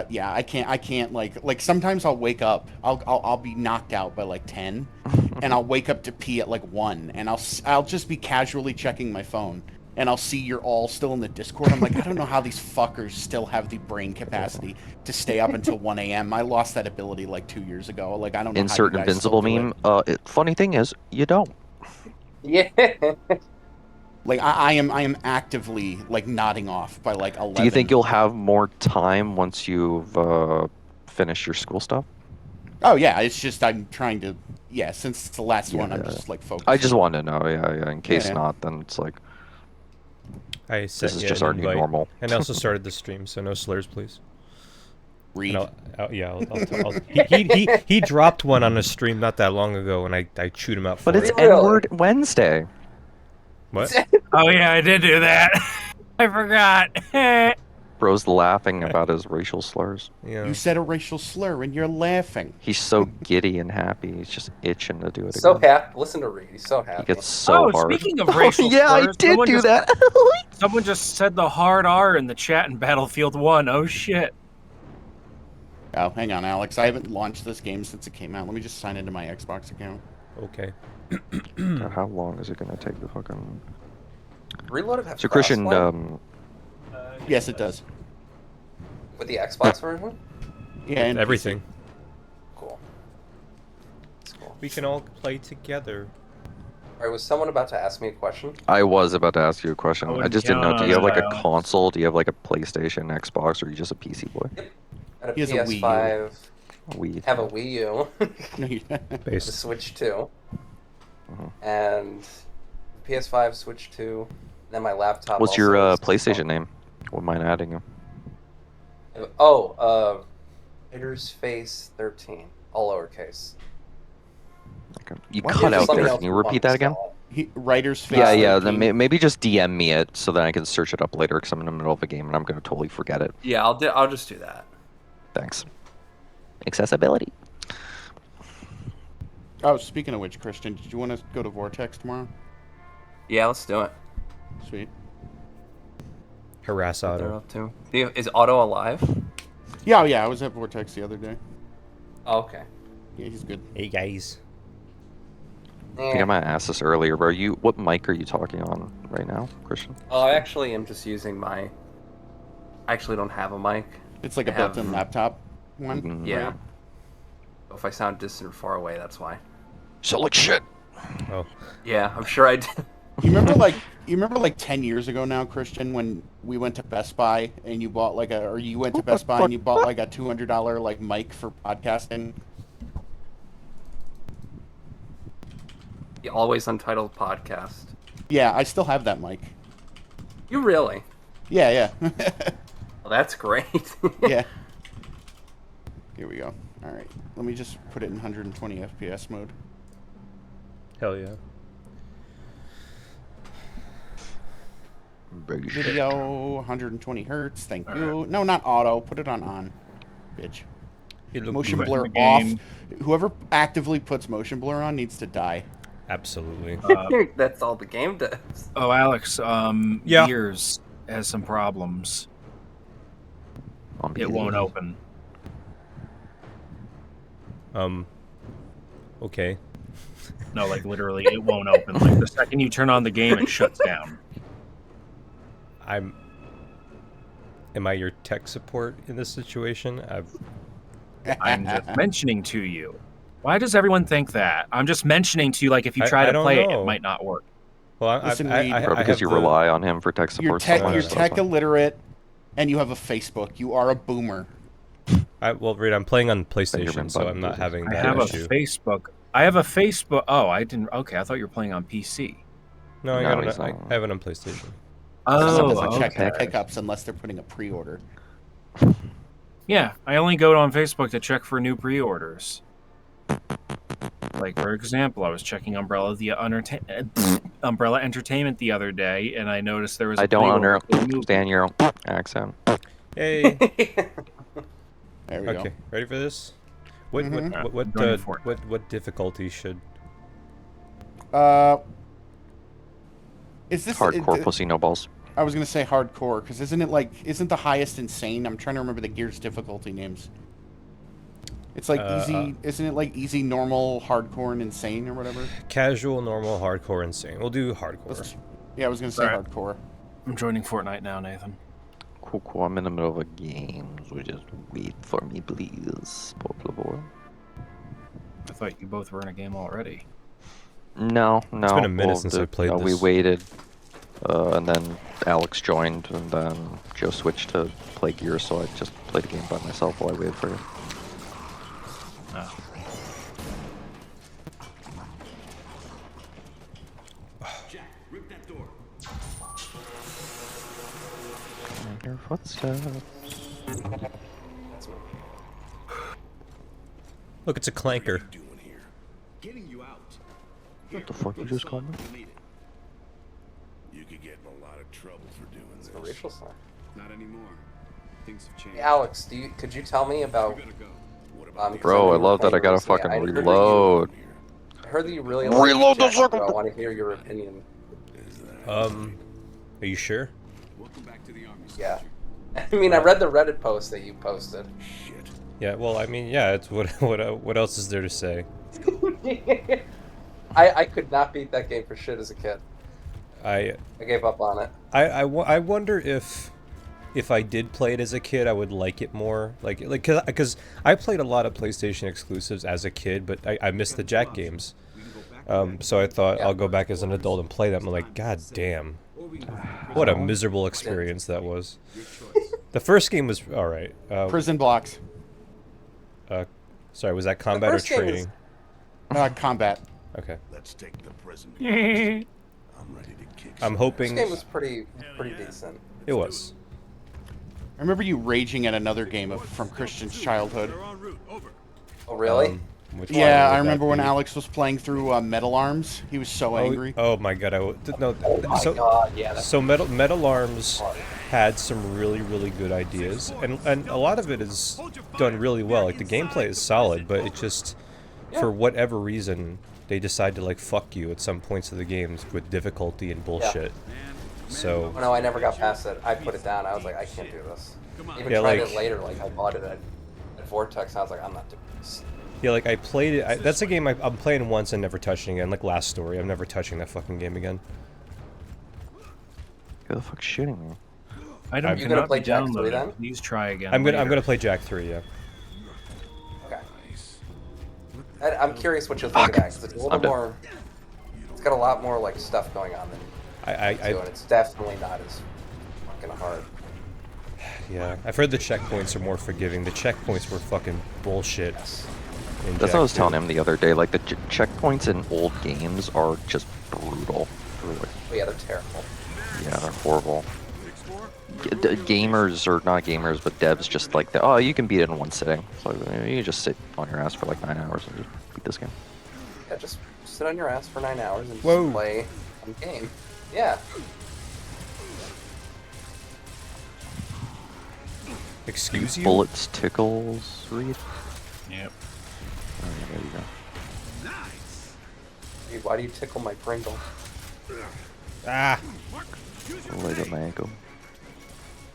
Yeah, I can't like sometimes I'll wake up. I'll be knocked out by like 10, and I'll wake up to pee at like 1, and I'll just be casually checking my phone, and I'll see you're all still in the Discord. I'm like, I don't know how these fuckers still have the brain capacity to stay up until 1 a.m. I lost that ability like 2 years ago. Like, I don't know how you Insert guys still invincible do meme. it. Funny thing is, you don't. Yeah. Like, I am actively like nodding off by like 11. Do you think you'll have more time once you've finished your school stuff? Oh yeah, it's just I'm trying to. Yeah, since it's the last Yeah, one, I'm yeah. just like focused. I just wanted to know, yeah. In case Yeah. not, then it's like I sent is you just an our new invite, normal. and I also started the stream, so no slurs, please. Read. And he dropped one on a stream not that long ago, and I chewed him out for But it's it. Really? N-word Wednesday. What? Oh yeah, I did do that. I forgot. Bro's laughing about his racial slurs. Yeah. You said a racial slur and you're laughing. He's so giddy and happy. He's just itching to do it So again. happy. Listen to Reed. He's so happy. He gets so Oh, hard. speaking of racial yeah, I slurs, did someone do just- that. Someone just said the hard R in the chat in Battlefield 1. Oh shit. Oh, hang on, Alex. I haven't launched this game since it came out. Let me just sign into my Xbox account. Okay. God, how long is it gonna take to fucking? Reloaded have So Christian, crossplay Yes, it does. with the Xbox version. Yeah, and Everything. Cool. That's cool. We can all play together. All right, was someone about to ask me a question? I was about to ask you a question. I I wouldn't just didn't know. count Do you have like a on it. console? Do you have like a PlayStation, Xbox, or are you just a PC boy? And a He has a Wii U. PS5. We. Have a Wii U. No, you- The Based. Switch 2. Mhm. And PS5, Switch 2. Then my laptop. What's also your is- PlayStation name? Wouldn't mind adding you. Oh, Hitter's Face 13. All lowercase. Okay. You What? cut Yeah, out something there. else Can you repeat that again? Writer's face. Yeah, yeah. 13. Then maybe just DM me it so that I can search it up later because I'm in the middle of a game and I'm gonna totally forget it. Yeah, I'll just do that. Thanks. Accessibility. Oh, speaking of which, Christian, did you want to go to Vortex tomorrow? Yeah, let's do it. Sweet. Harass What they're Otto. up to. Is Otto alive? Yeah, yeah. I was at Vortex the other day. Oh, okay. Yeah, he's good. Hey guys. I think I might ask this earlier, bro. What mic are you talking on right now, Christian? Oh, I actually am just using my. I actually don't have a mic. It's like a I have- built-in laptop one. Mm, Yeah. If I sound distant or far away, that's why. So like shit. Oh. Yeah, I'm sure I did. You remember like 10 years ago now, Christian, when we went to Best Buy and you bought like or you went to Best Buy and you bought like a $200 like mic for podcasting? The Always Untitled podcast. Yeah, I still have that mic. You really? Yeah, yeah. Well, that's great. Yeah. Here we go. All right. Let me just put it in 120 FPS mode. Hell yeah. Video, 120 hertz. Thank you. No, not auto. Put it on. Bitch. It looked Motion great. blur the off. game. Whoever actively puts motion blur on needs to die. Absolutely. That's all the game does. Oh, Alex, Yeah. Gears has some problems. On It PC. won't open. Okay. No, like literally, it won't open. Like the second you turn on the game, it shuts down. Am I your tech support in this situation? I'm just mentioning to you. Why does everyone think that? I'm just mentioning to you, like if you I try to don't play it, know. it might not work. Well, Listen, Reed. Bro, because you rely on him for tech You're support so much. you're so tech that's fine. illiterate, and you have a Facebook. You are a boomer. Well, Reed, I'm playing on your PlayStation, so button I'm not business. having I that have issue. a Facebook. I have a Facebook. Oh, I didn't. Okay, I thought you were playing on PC. No, I No, got it. he's I not. have it on PlayStation. Oh, Someone doesn't check okay. their pickups unless they're putting a pre-order. Yeah, I only go on Facebook to check for new pre-orders. Like for example, I was checking Umbrella Entertainment the other day, and I noticed there was. I don't pre-order for the movie. understand your accent. Hey. There we Okay, ready for this? What Mhm. Going for it. what difficulty should? go. Is this Hardcore pussy no balls. I was gonna say hardcore, because isn't the highest insane? I'm trying to remember the Gears difficulty names. It's like easy, isn't it like easy, normal, hardcore, and insane, or whatever? Casual, normal, hardcore, insane. We'll do hardcore. Yeah, I was gonna say Alright. hardcore. I'm joining Fortnite now, Nathan. Cool, cool. I'm in the middle of a game, so just wait for me, please, por favor. I thought you both were in a game already. No, no. It's been a minute since I played We this. waited, and then Alex joined, and then Joe switched to play Gears, so I just played the game by myself while I waited for you. Oh. Your footsteps. That's me. Look, it's a clanker. What the fuck you just called me? You could get in a lot of trouble for doing It's this. a racial slur. Not anymore. Things have changed. Hey, Alex, could you tell me about? What about 'cause Bro, I know you love were that I gotta playing fucking recently. I heard reload. I heard that you really Reload the like Jack, circle. so I want to hear your opinion. Are you sure? Welcome back to the army. Yeah. I mean, I read the Reddit post that you posted. Shit. Yeah. Well, I mean, yeah. It's what else is there to say? I could not beat that game for shit as a kid. I I gave up on it. I wonder if I did play it as a kid, I would like it more. Like because I played a lot of PlayStation exclusives as a kid, but I missed the Jack games. So I thought I'll go back as an adult and play them. I'm like, God damn, what a miserable experience that was. The first game was all right. Prison blocks. Sorry, was that combat or first game trading? Combat. Okay. Let's take the prison. I'm ready to kick. I'm This hoping game was pretty decent. it was. I remember you raging at another game from Christian's childhood. Oh really? Which one Yeah, would I that remember when be? Alex was playing through Metal Arms. He was so angry. Oh my god! No. Oh my so god, yeah. That's so Metal Arms had some really good ideas, and a lot of it is done really well. Like the gameplay is solid, but it just for whatever reason they decide to like fuck you at some points of the games with difficulty and bullshit. So Oh, no, I never got past it. I put it down. I was like, I can't do this. Even Yeah, tried like- it later. Like I bought it at Vortex. And I was like, I'm not doing this. yeah, like I played it. That's a game I'm playing once and never touching again. Like Last Story, I'm never touching that fucking game again. Who the fuck's shooting me? Item You gonna cannot play be Jack 3 downloaded. then? Please try again. I'm later. gonna play Jack 3. Yeah. Okay. I'm curious what you'll think of that because it's a little I'm done. more. It's got a lot more like stuff going on than I two, and it's definitely not as fucking hard. yeah. I've heard the checkpoints are more forgiving. The checkpoints were fucking bullshit. in That's Jack what I was 2. telling him the other day. Like the checkpoints in old games are just brutal. Really. But yeah, they're terrible. Yeah, they're horrible. Gamers, or not gamers, but devs just like that. Oh, you can beat it in one sitting. So you just sit on your ass for like 9 hours and just beat this game. Yeah, just sit on your ass for 9 hours and just Whoa. play one game. Yeah. Excuse you? Bullets tickles, Reed. Yep. Oh, yeah, there you go. Dude, why do you tickle my Pringle? Ah. Leg my ankle.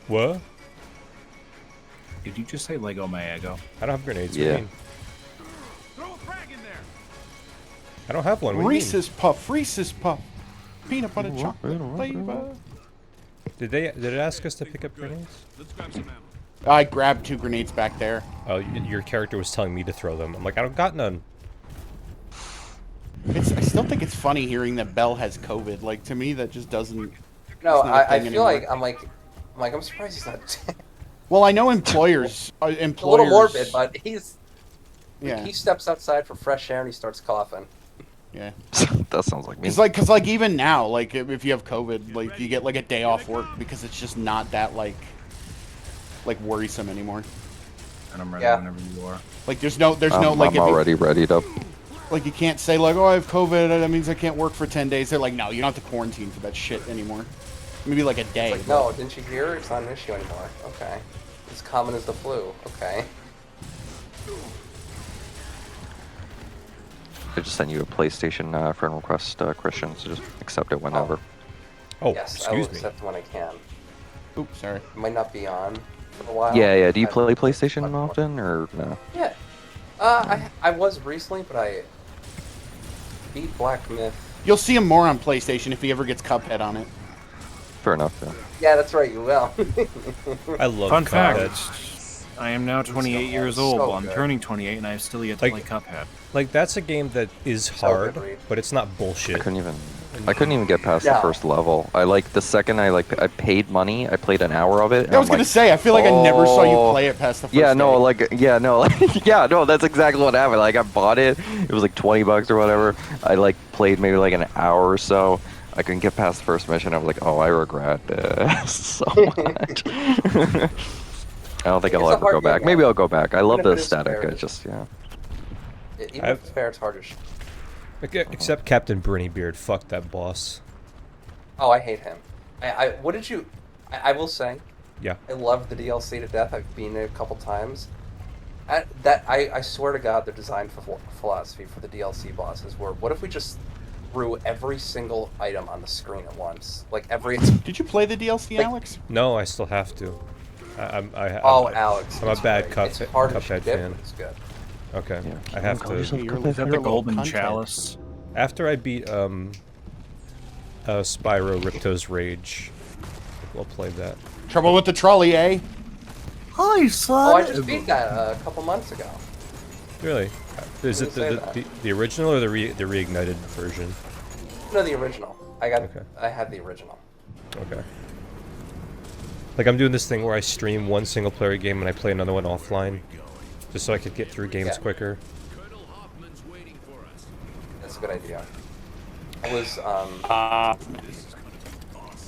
What? Did you just say Lego Mayago? I don't have grenades. What do you Yeah. mean? I don't have one. What do you mean? Reese's Puff. Peanut butter chocolate flavor. Did it ask us to pick up grenades? I grabbed 2 grenades back there. Oh, your character was telling me to throw them. I'm like, I don't got none. I still think it's funny hearing that Belle has COVID. Like, to me, that just doesn't... No, It's not a I thing feel anymore. like I'm surprised he's not. Well, I know employers... a little morbid, but he's. Yeah, He steps outside for fresh air and he starts coughing. yeah. That sounds like me. Cause like even now, like if you have COVID, like you get like a day off work because it's just not that like worrisome anymore. And I'm ready Yeah. whenever you are. Like there's no like I'm if you, already readied up. like you can't say like, oh, I have COVID, that means I can't work for 10 days. They're like, no, you don't have to quarantine for that shit anymore. Maybe like a day. It's like, no, didn't you hear? It's not an issue anymore. Okay. It's common as the flu. Okay. I just sent you a PlayStation friend request, Christian, so just accept it whenever. Oh, Yes, I will excuse me. accept when I can. Oops, sorry. It might not be on for a while. Yeah, yeah. Do you I've- play PlayStation much more. often or no? Yeah. I was recently, but I beat Black Myth. You'll see him more on PlayStation if he ever gets Cuphead on it. Fair enough. Yeah. Yeah, that's right, you will. I love Fun Cuphead. fact: I am now 28 so years so old. Well, I'm good. turning 28, and I have still yet to Like- play Cuphead. Like, that's a game that is So hard, good, Reed. but it's not I bullshit. couldn't even get past the No. first level. I like the second I paid money. I played an hour of it. And I was I'm gonna like, say, I feel like I never saw you "Oh." play it past the first Yeah, no, day. like, yeah, no, like, yeah, no, that's exactly what happened. Like, I bought it. It was like $20 or whatever. I like played maybe like an hour or so. I couldn't get past the first mission. I was like, oh, I regret this so much. I don't think It's I'll a ever hard go back. game, Maybe man. I'll go back. I love if the it is aesthetic. fair. I just, yeah. Even I've- if it's fair, it's hard to. Except Captain Brinnybeard. Fuck that boss. Oh, I hate him. What did you? I will say, Yeah. I love the DLC to death. I've been it a couple times. I swear to God, their design philosophy for the DLC bosses were: what if we just threw every single item on the screen at once? Like every. Did you play the DLC, Like- Alex? No, I still have to. Oh, Alex. I'm a it's bad great. It's Cuphead, hard as Cuphead shit, fan. but it's good. Okay, Yeah. I have Go to. yourself, You're Cuphead. Is that the Little Golden content. Chalice? After I beat Spyro Ripto's Rage, we'll play that. Trouble with the trolley, eh? Hi, son. Oh, I just beat that a couple months ago. Really? Is it Say the original or the reignited version? No, the original. Okay. I had the original. Okay. Like, I'm doing this thing where I stream one single player game and I play another one offline, just so I could get through games Yeah. quicker. That's a good idea. I was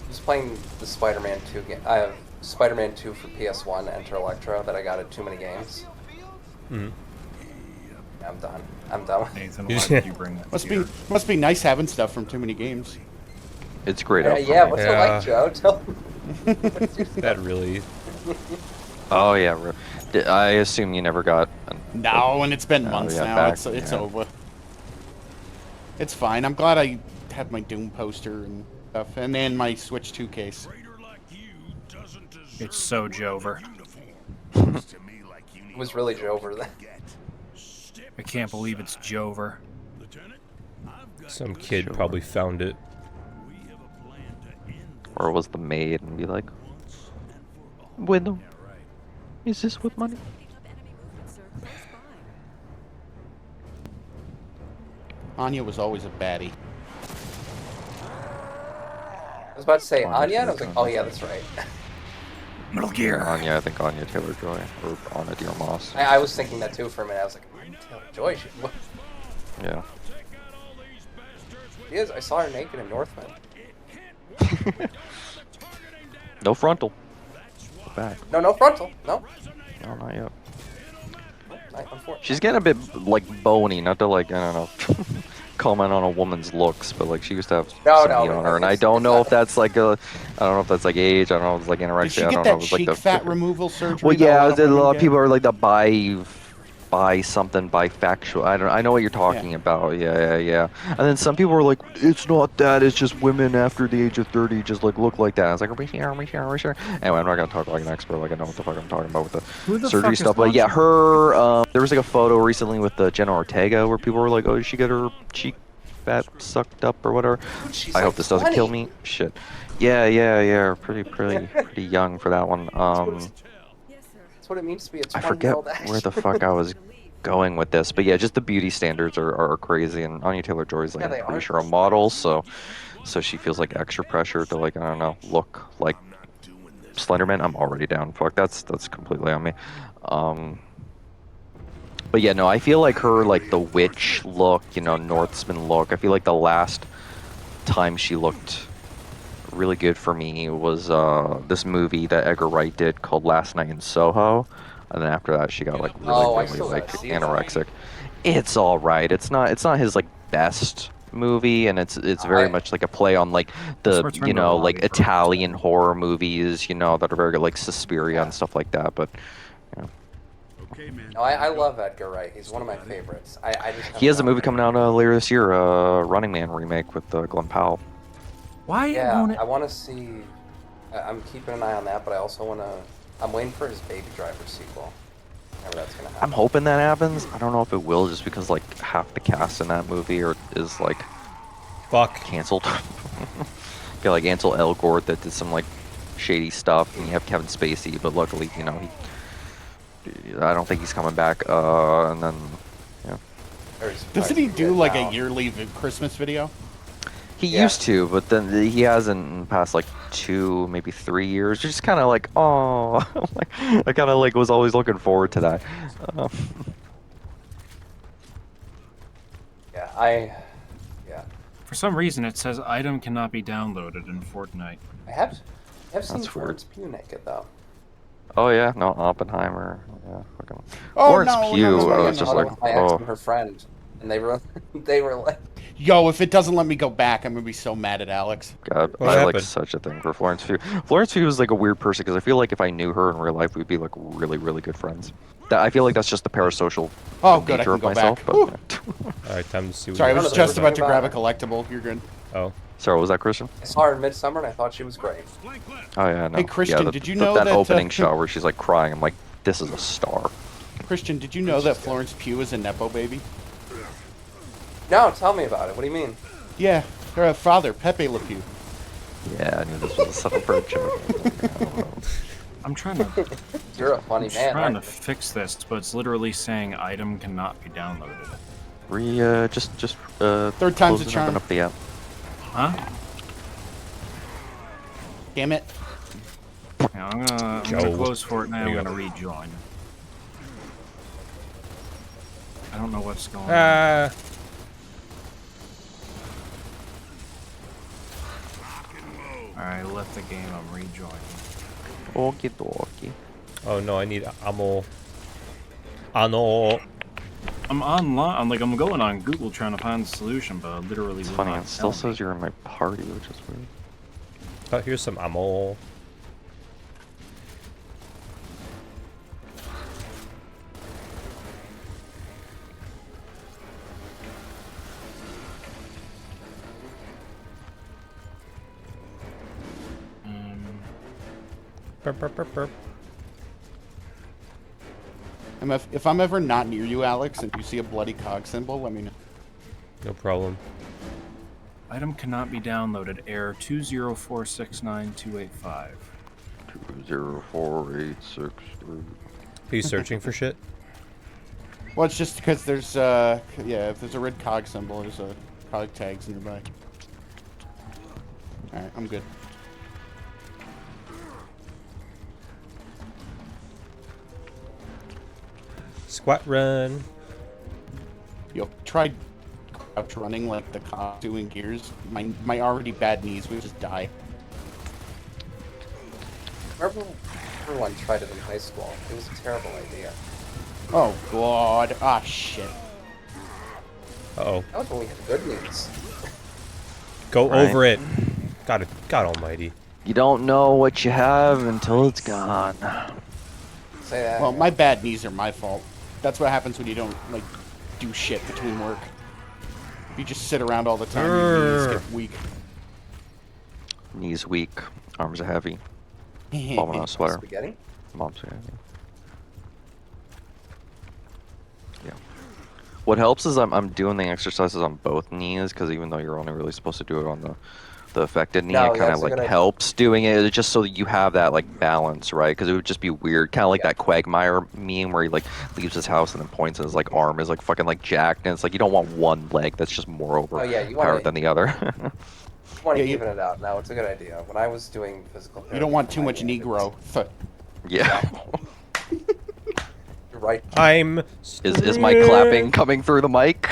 just playing the Spider-Man 2 game. I have Spider-Man 2 for PS1, Enter Electro, that I got at Too Many Games. Mhm. I'm done. I'm done. Nathan, why did you bring that here? Must be nice having stuff from too many games. It's great out for Yeah, me. what's it Yeah. like, Joe? Tell That really. Oh, yeah. I assume you never got... No, and it's been Oh, months yeah, now. back, It's yeah. over. It's fine. I'm glad I had my Doom poster and stuff, and then my Switch 2 case. It's so Jover. It was really Joe over there. I can't believe it's Jover. Some kid probably found it. Or was the maid and be like, Widow, is this with money? Anya was always a baddie. I was about to say Anya, and I was like, oh yeah, that's right. Metal Gear. Anya, I think Anya Taylor-Joy, or Anna Dear Moss. I was thinking that too for a minute. I was like, Anya Taylor-Joy. Yeah. She is. I saw her naked in Northman. No frontal. Back. No frontal. No. No, not yet. Unfortunately. She's getting a bit, like, bony, not to, like, I don't know, comment on a woman's looks, but, like, she used to have No, some no, meat on her, and I it's- don't it's know not- if that's, like, I don't know if that's, like, age, I don't know if it's, like, Did anorexia, she I get don't know that if it's, like, cheek the... fat removal surgery? Well, that yeah, a lot of a lot women of people get? are, like, the bi something, bifactual. I know what you're talking about. Yeah. And then some people are like, it's not that. It's just women after the age of 30 just like look like that. I was like, are we sure? Anyway, I'm not gonna talk like an expert. Like I know what the fuck I'm talking about with Who the the surgery fuck is stuff. But yeah, watching? her. There was like a photo recently with Jenna Ortega where people were like, oh, did she get her cheek fat sucked up or whatever? Dude, she's I like hope this doesn't 20. kill me. Shit. Yeah. Pretty young for that one. That's what it means to be a I forget 20-year-old actor. where the fuck I was going with this, but yeah, just the beauty standards are crazy, and Anya Taylor-Joy is like Yeah, they I'm pretty are. sure a model, so she feels like extra pressure to like I don't know look like Slenderman. I'm already down. Fuck, that's completely on me. But yeah, no, I feel like her like the witch look, Northman look. I feel like the last time she looked really good for me was this movie that Edgar Wright did called Last Night in Soho, and then after that she got like really still like gotta see that. anorexic. It's all right. It's not his like best movie, and it's very much like a play on like the Let's return to like Robbie for a Italian horror movies that are very good, like Suspiria and stuff like that. But No, I love Edgar Wright. He's one of my favorites. I just he has a movie coming out later this year, Running Man remake with Glenn Powell. Why Yeah, won't it? I want to see. I'm keeping an eye on that, but I also want to. I'm waiting for his Baby Driver sequel. Whenever that's gonna happen. I'm hoping that happens. I don't know if it will, just because like half the cast in that movie is like Fuck. canceled. You got like Ansel Elgort that did some like shady stuff, and you have Kevin Spacey, but luckily, you know, I don't think he's coming back. And then, yeah, Or he's Doesn't probably he do dead like now. a yearly Christmas video? he Yeah. used to, but then he hasn't in the past like 2, maybe 3 years. Just kind of like, oh, like I kind of like was always looking forward to that. Yeah, yeah. For some reason, it says item cannot be downloaded in Fortnite. I have seen That's weird. Florence Pugh naked though. Oh yeah, no, Oppenheimer. Yeah, fucking. Oh, Florence no, Pugh. no, no, I no, was no, just no. like, With my ex oh. and her friend, and they were like, Yo, if it doesn't let me go back, I'm gonna be so mad at Alex. God, What I like happened? such a thing for Florence Pugh. Florence Pugh is like a weird person because I feel like if I knew her in real life, we'd be like really, really good friends. I feel like that's just the parasocial Oh, good, I nature can of go myself. back. But Whew. yeah. Alright, time to see what Sorry, I you was the just thing about to grab a about collectible. You're good. Oh. Sorry, what was that, Christian? I saw her in Midsummer, and I thought she was great. Oh yeah, no. Hey, Christian, yeah, did you know that that, opening uh, shot where she's like crying? I'm like, this is a star. Christian, did you know that Florence Pugh is a nepo baby? No, tell me about it. What do you mean? Yeah, her father, Pepe Le Pew. Yeah, I knew this was a setup for a joke. I'm trying to, You're a funny I'm man. trying to aren't you? fix this, but it's literally saying item cannot be downloaded. Just Third time's a close it and charm. open up the app. Huh? Damn it. Yeah, I'm gonna Joe. close Fortnite. There I'm you gonna go. rejoin. I don't know what's going on. Ah. Alright, I left the game. I'm rejoining. Okie dokie. Oh no, I need ammo. Ano. I'm online. I'm going on Google trying to find the solution, but I literally It's will funny, not it still tell me. says you're in my party, which is weird. Oh, here's some ammo. Burp, burp, burp, burp. If I'm ever not near you, Alex, and you see a bloody cog symbol, let me know. No problem. Item cannot be downloaded. Error 20469-285. 204863. Are you searching for shit? Well, it's just because there's, yeah, if there's a red cog symbol, there's a cog tags nearby. Alright, I'm good. Squat run. Yo, try crouch running like the cog doing gears. My already bad knees would just die. Remember everyone tried it in high school. It was a terrible idea. Oh, God. Ah, shit. Uh-oh. That was when we had good news. Go Right. over it. God almighty. You don't know what you have until it's gone. Say that. Well, my bad knees are my fault. That's what happens when you don't, like, do shit between work. You just sit around all the time, your knees get weak. Knees weak, arms are heavy. Falling out a sweater. Spaghetti? Mom's heavy. Yeah. What helps is I'm doing the exercises on both knees, because even though you're only really supposed to do it on the affected knee, No, it kind that's of a like good idea. helps doing it just so that you have that like balance, right? Because it would just be weird, kind of like Yeah. that Quagmire meme where he like leaves his house and then points and his like arm is like fucking like jacked, and it's like you don't want one leg that's just more Oh, yeah, you overpowered wanna- than the other. You want to Yeah, you- even it out. No, it's a good idea. When I was doing physical therapy, You don't want for too my much knee, knee growth. Yeah. You're right. I'm. Is my clapping coming through the mic?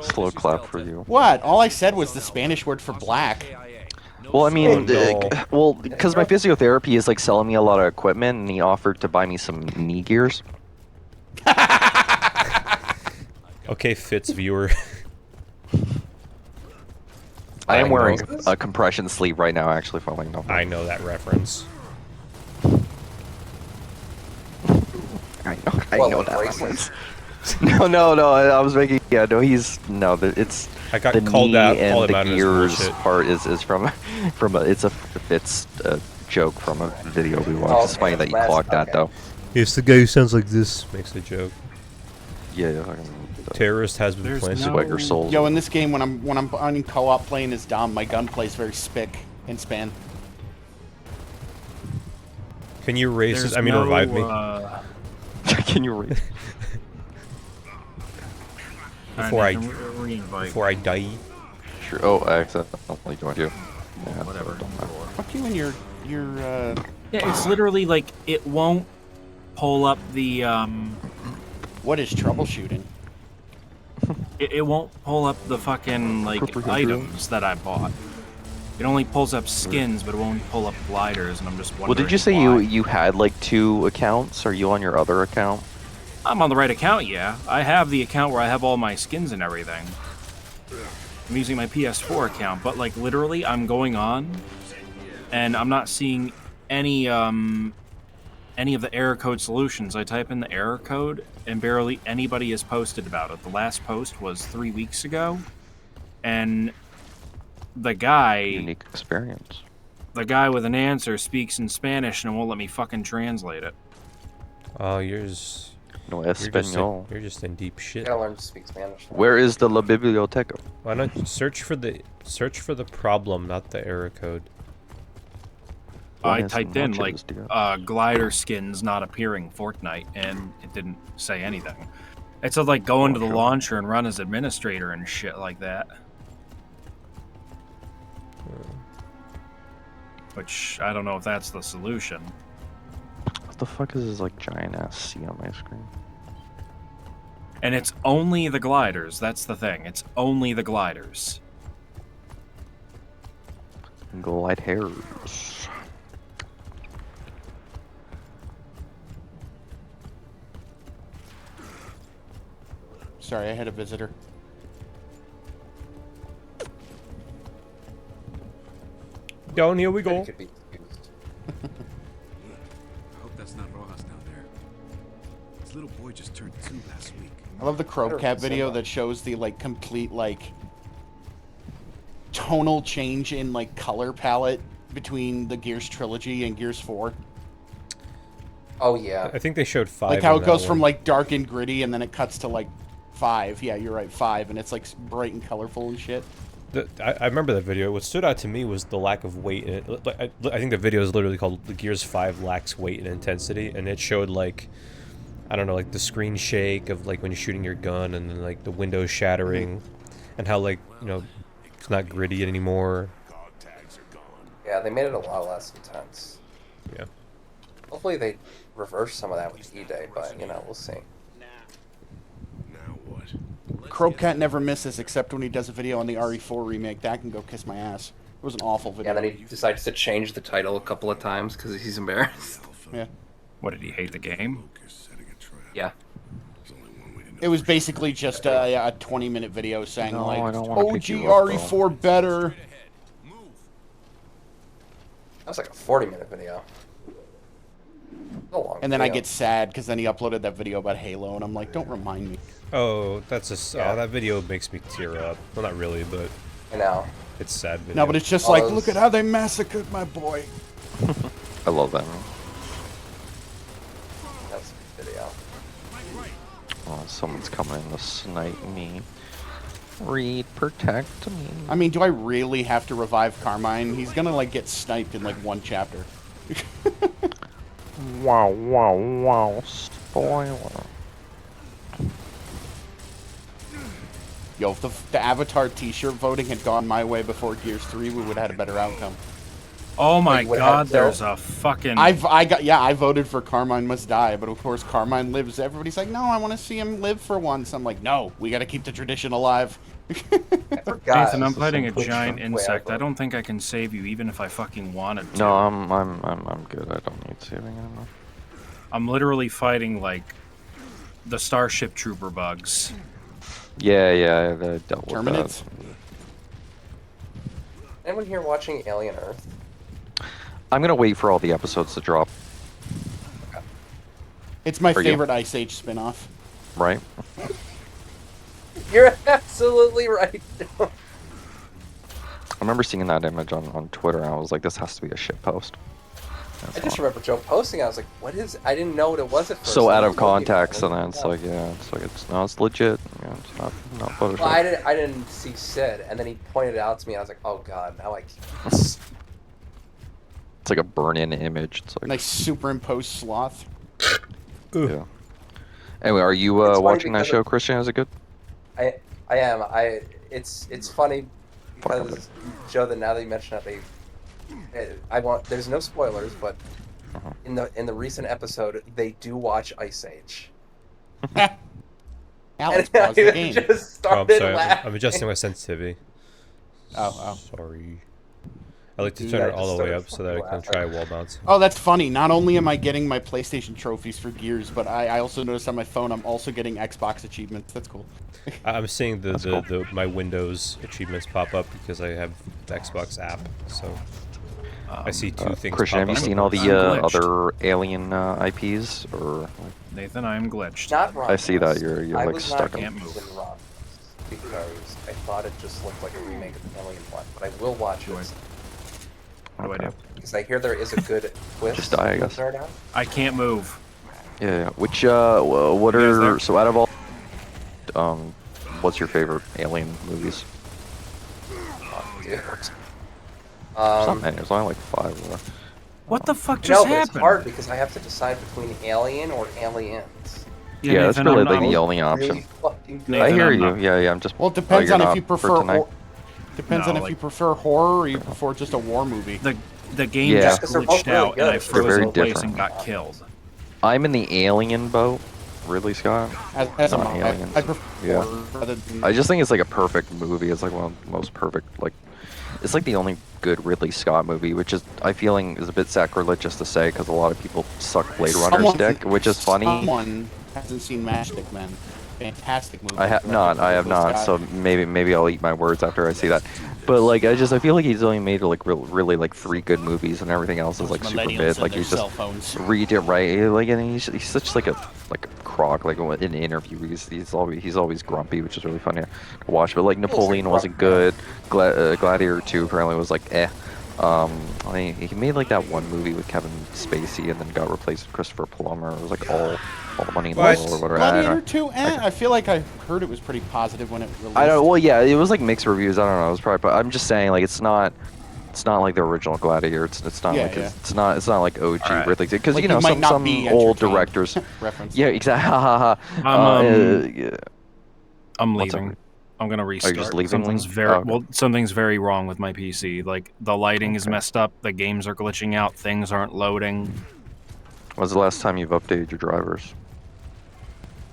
Slow clap for you. What? All I said was the Spanish word for black. Well, I mean, Oh, no. well, because my physiotherapy is like selling me a lot of equipment, and he offered to buy me some knee gears. Okay, Fitz viewer. I am I wearing know. a compression sleeve right now, actually, following no. I know that reference. I know What, that like braces? reference. No. I was making. Yeah, no. He's no. It's. I got the called knee out, and called him the out on his gears bullshit. part is from it's a joke from a video we watched. Oh, It's funny okay, that you last- clocked that okay. though. It's the guy who sounds like this. Makes a joke. Yeah. Terrorist has been There's planted. no- Sweat your souls. Yo, in this game, when I'm on co-op playing as Dom, my gun plays very spick and span. Can you race There's this? I mean, no, revive me. Can you read? Before I- re-invite. Before I die. Sure. Oh, I accidentally joined you. Yeah, Whatever. Fuck you and your Yeah, it's literally like it won't pull up the what is troubleshooting? it won't pull up the fucking like items that I bought. It only pulls up skins, but it won't pull up gliders, and I'm just wondering. Well, did you say why. you had like 2 accounts? Are you on your other account? I'm on the right account, yeah. I have the account where I have all my skins and everything. I'm using my PS4 account, but like literally, I'm going on, and I'm not seeing any of the error code solutions. I type in the error code, and barely anybody has posted about it. The last post was 3 weeks ago, and the guy Unique experience. with an answer speaks in Spanish and won't let me fucking translate it. Oh, yours. No You're just, español. you're just in deep shit. Gotta learn to speak Spanish. Where is the La Biblioteca? Why not search for the problem, not the error code? I Buenas typed in noches, like dear. glider skins not appearing Fortnite, and it didn't say anything. It said like go into the sure. launcher and run as administrator and shit like that. Which I don't know if that's the solution. What the fuck is this like giant ass C on my screen? And it's only the gliders. That's the thing. It's only the gliders. Glide hairs. Sorry, I had a visitor. Down here we It go. could be used. I hope that's not Rojas down there. His little boy just turned 2 last week. I love the Crowcat video that shows the like complete like tonal change in like color palette between the Gears trilogy and Gears 4. Oh yeah. I think they showed 5. Like how in it that goes from one. like dark and gritty and then it cuts to like 5. Yeah, you're right, 5, and it's like bright and colorful and shit. I remember that video. What stood out to me was the lack of weight in it. I think the video is literally called "The Gears 5 Lacks Weight and Intensity," and it showed like, I don't know, like the screen shake of like when you're shooting your gun, and then like the windows shattering, and how like it's not gritty anymore. Dog tags are gone. Yeah, they made it a lot less intense. Yeah. Hopefully they reverse some of that with E-Day, but we'll see. Now what? Crowcat never misses except when he does a video on the RE4 remake. That can go kiss my ass. It was an awful video. Yeah, then he decides to change the title a couple of times because he's embarrassed. Yeah. What, did he hate the game? Lucas setting a trap. Yeah. There's only one way to know. It was basically just a 20-minute video saying No, I like, don't wanna OG pick you up, RE4 better. That was like a 40-minute video. A long And then I video. get sad because then he uploaded that video about Halo, and I'm like, don't remind me. Oh, that's a Yeah. that video makes me tear up. Well, not really, but I know. it's a sad video. No, but it's just All like, those- look at how they massacred my boy. I love that one. That's a good video. Oh, someone's coming to snipe me. Reed, protect me. I mean, do I really have to revive Carmine? He's gonna like get sniped in like one chapter. Wow. Spoiler. Yo, if the Avatar T-shirt voting had gone my way before Gears 3, we would have had a better outcome. Oh my Like, what god, happened, there's Daryl? a fucking... I voted for Carmine Must Die, but of course Carmine lives. Everybody's like, no, I want to see him live for once. I'm like, no, we got to keep the tradition alive. I forgot. Nathan, I'm This is fighting a some giant way insect. out. I don't think I can save you, even if I fucking wanted to. No, I'm good. I don't need saving anymore. I'm literally fighting, like, the Starship Trooper bugs. Yeah, I dealt with Terminates? that. Anyone here watching Alien Earth? I'm gonna wait for all the episodes to drop. It's my For you. favorite Ice Age spin-off. right? You're absolutely right. I remember seeing that image on Twitter, and I was like, this has to be a shit post. I just remember Joe posting. I was like, "What is?" I didn't know what it was at first. so I out was of looking at it, context, and I then was it's like, like, yeah, it's legit. Yeah, it's not Photoshop. well, I didn't see Sid, and then he pointed it out to me. And I was like, "Oh God, now I." It's like a burn-in image. It's like, Nice superimposed sloth. yeah. Anyway, are you It's funny watching that because show, Christian? Is it good? I am. It's funny Fuck because Joe. That now that you mention it, there's no spoilers, but in the recent episode, they do watch Ice Age. Alex, And pause the I game. just Oh, I'm started sorry. laughing. I'm adjusting my sensitivity. Oh. Sorry. I like to Dude, turn I it all just the way started up so that I can fucking try wall mounts. Oh, that's funny. Not only am I getting my PlayStation trophies for Gears, but I also noticed on my phone I'm also getting Xbox achievements. That's cool. I'm seeing That's cool. my Windows achievements pop up because I have the Xbox app. So I see two things. Christian, have pop you up seen at all once. the glitched. other Alien IPs? Or Nathan, I am glitched. Not wrong. I see that you're I like was stuck not in. Can't move. in wrong because I thought it just looked like a remake of Alien 1, but I will watch it What do I do? because I hear there is a good twist. Just die, I guess. Start out. I can't move. Yeah. Which what You guys are there? so out of all what's your favorite Alien movies? Oh, dude. There's not many. There's only like 5. What the fuck No, just but happened? it's hard because I have to decide between Alien or Aliens. Yeah, that's Nathan, really I'm like not- the only Really option. fucking good. I Nathan, hear I'm you. not- Yeah, I'm just. Well, it depends you're on if not you for prefer. tonight? Depends No, on if like- you prefer horror or you prefer just a war movie. The game Yeah. just Because they're both glitched really out, and I good. froze very in place different. and got killed. I'm in the Alien boat. Ridley Scott. As a not mom, Aliens. I prefer Yeah. horror rather than. I just think it's like a perfect movie. It's like one of the most perfect. Like, it's like the only good Ridley Scott movie, which is I feeling is a bit sacrilegious to say because a lot of people suck Blade Runner's Someone- dick, which is funny. Someone hasn't seen Matchstick Men. Fantastic movie. I have not. I have not. So maybe I'll eat my words after I see that. But like I feel like he's only made like really like 3 good movies and everything else is like super mid. Like he's just read it right. Like and he's such like a crock. Like in interviews he's always grumpy, which is really funny to watch. But like Napoleon wasn't good. Gladiator 2 apparently was like eh. I mean, he made like that one movie with Kevin Spacey and then got replaced with Christopher Plummer. It was like all the money in the What? world or whatever. I don't Gladiator know. 2, I feel like I heard it was pretty positive when it released. I don't. Well, yeah, it was like mixed reviews. I don't know. It was probably. But I'm just saying, like, it's not like the original Gladiator. It's not Yeah, like yeah. it's not like OG Alright. Ridley because Like, you know you might some not be old entertained. directors. Reference. Yeah, exactly. Yeah. I'm What's leaving. up? I'm gonna restart. just leaving, Something's Lee? very Oh, okay. well. Something's very wrong with my PC. Like the lighting is Okay. messed up. The games are glitching out. Things aren't loading. When's the last time you've updated your drivers?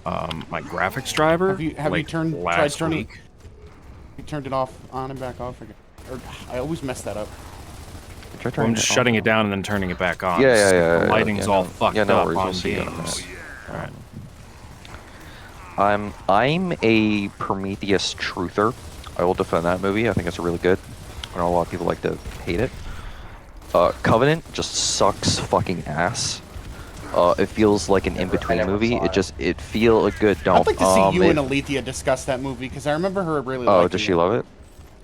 My graphics driver. Have you like, tried last turning? week. You turned it off, on and back off again. Or I always mess that up. Try Well, I'm turning just it shutting on. it down and then turning it back on. Yeah, So yeah. The lighting's all fucked yeah, no up worries. on We'll see you in a games. minute. Alright. I'm a Prometheus truther. I will defend that movie. I think it's really good. I know a lot of people like to hate it. Covenant just sucks fucking ass. It feels like an in-between never movie. saw it. It feel good. Don't. I'd like to see you it- and Alethea discuss that movie because I remember her really. Oh, liking does she it. love it?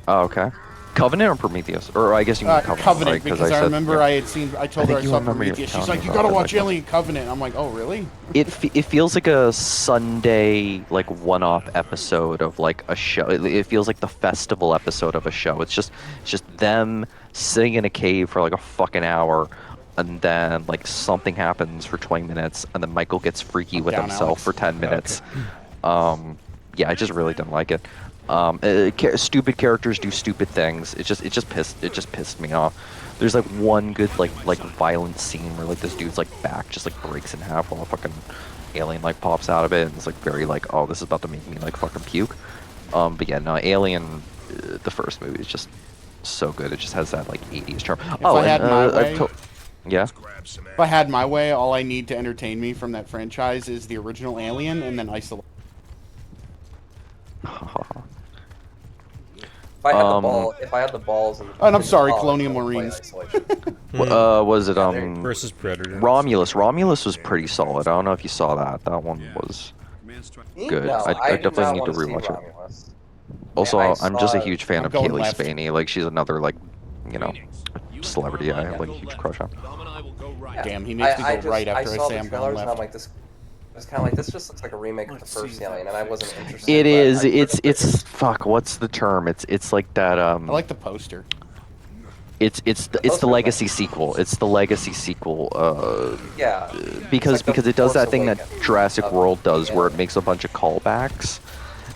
Oh, okay. Covenant or Prometheus? Or I guess you mean Covenant, Covenant, right? because I said- remember yeah. I had seen. I told her I think you saw remember you Prometheus. She's telling like, me "You about gotta it, watch like- Alien Covenant." I'm like, "Oh, really?" It feels like a Sunday like one-off episode of like a show. It feels like the festival episode of a show. It's just them sitting in a cave for like a fucking hour, and then like something happens for 20 minutes, and then Michael gets freaky with Down, himself Alex. for 10 minutes. Yeah, I just really didn't like it. Stupid characters do stupid things. It just pissed me off. There's like one good like violent scene where like this dude's like back just like breaks in half while a fucking alien like pops out of it, and it's like very like, oh, this is about to make me like fucking puke. But yeah, no, Alien, the first movie is just so good. It just has that like 80s charm. I had my way- yeah. If I had my way, all I need to entertain me from that franchise is the original Alien and then Isolation. If I had the balls and Oh, and I'm sorry, I'd Colonial play Marines. Isolation. Was it Versus Predator. Romulus? Romulus was pretty solid. I don't know if you saw that. That one was. man's trying. Good. No, I I do definitely not need to want to see rewatch it. Romulus. Also, I I'm just a saw- huge fan I'm of going Kaylee left. Spaney. Like, she's another, like, you know, Phoenix, you and celebrity I Carmine have, will like, a go huge left. crush on. Dom and I will go right. Yeah. Damn, he makes me go just, right after I saw say the I'm going trailers and I'm left. like, this. It's kind of like this. Just looks like a remake of the Let's first see if Alien, that and I wasn't interested. It but is. I heard It's. Fuck. What's the term? It's like that. I like the poster. It's the poster legacy looks- sequel. It's the legacy sequel. Yeah. Because It's like the it does Force that thing that Awakens Jurassic of World does, the where it Alien. makes a bunch of callbacks,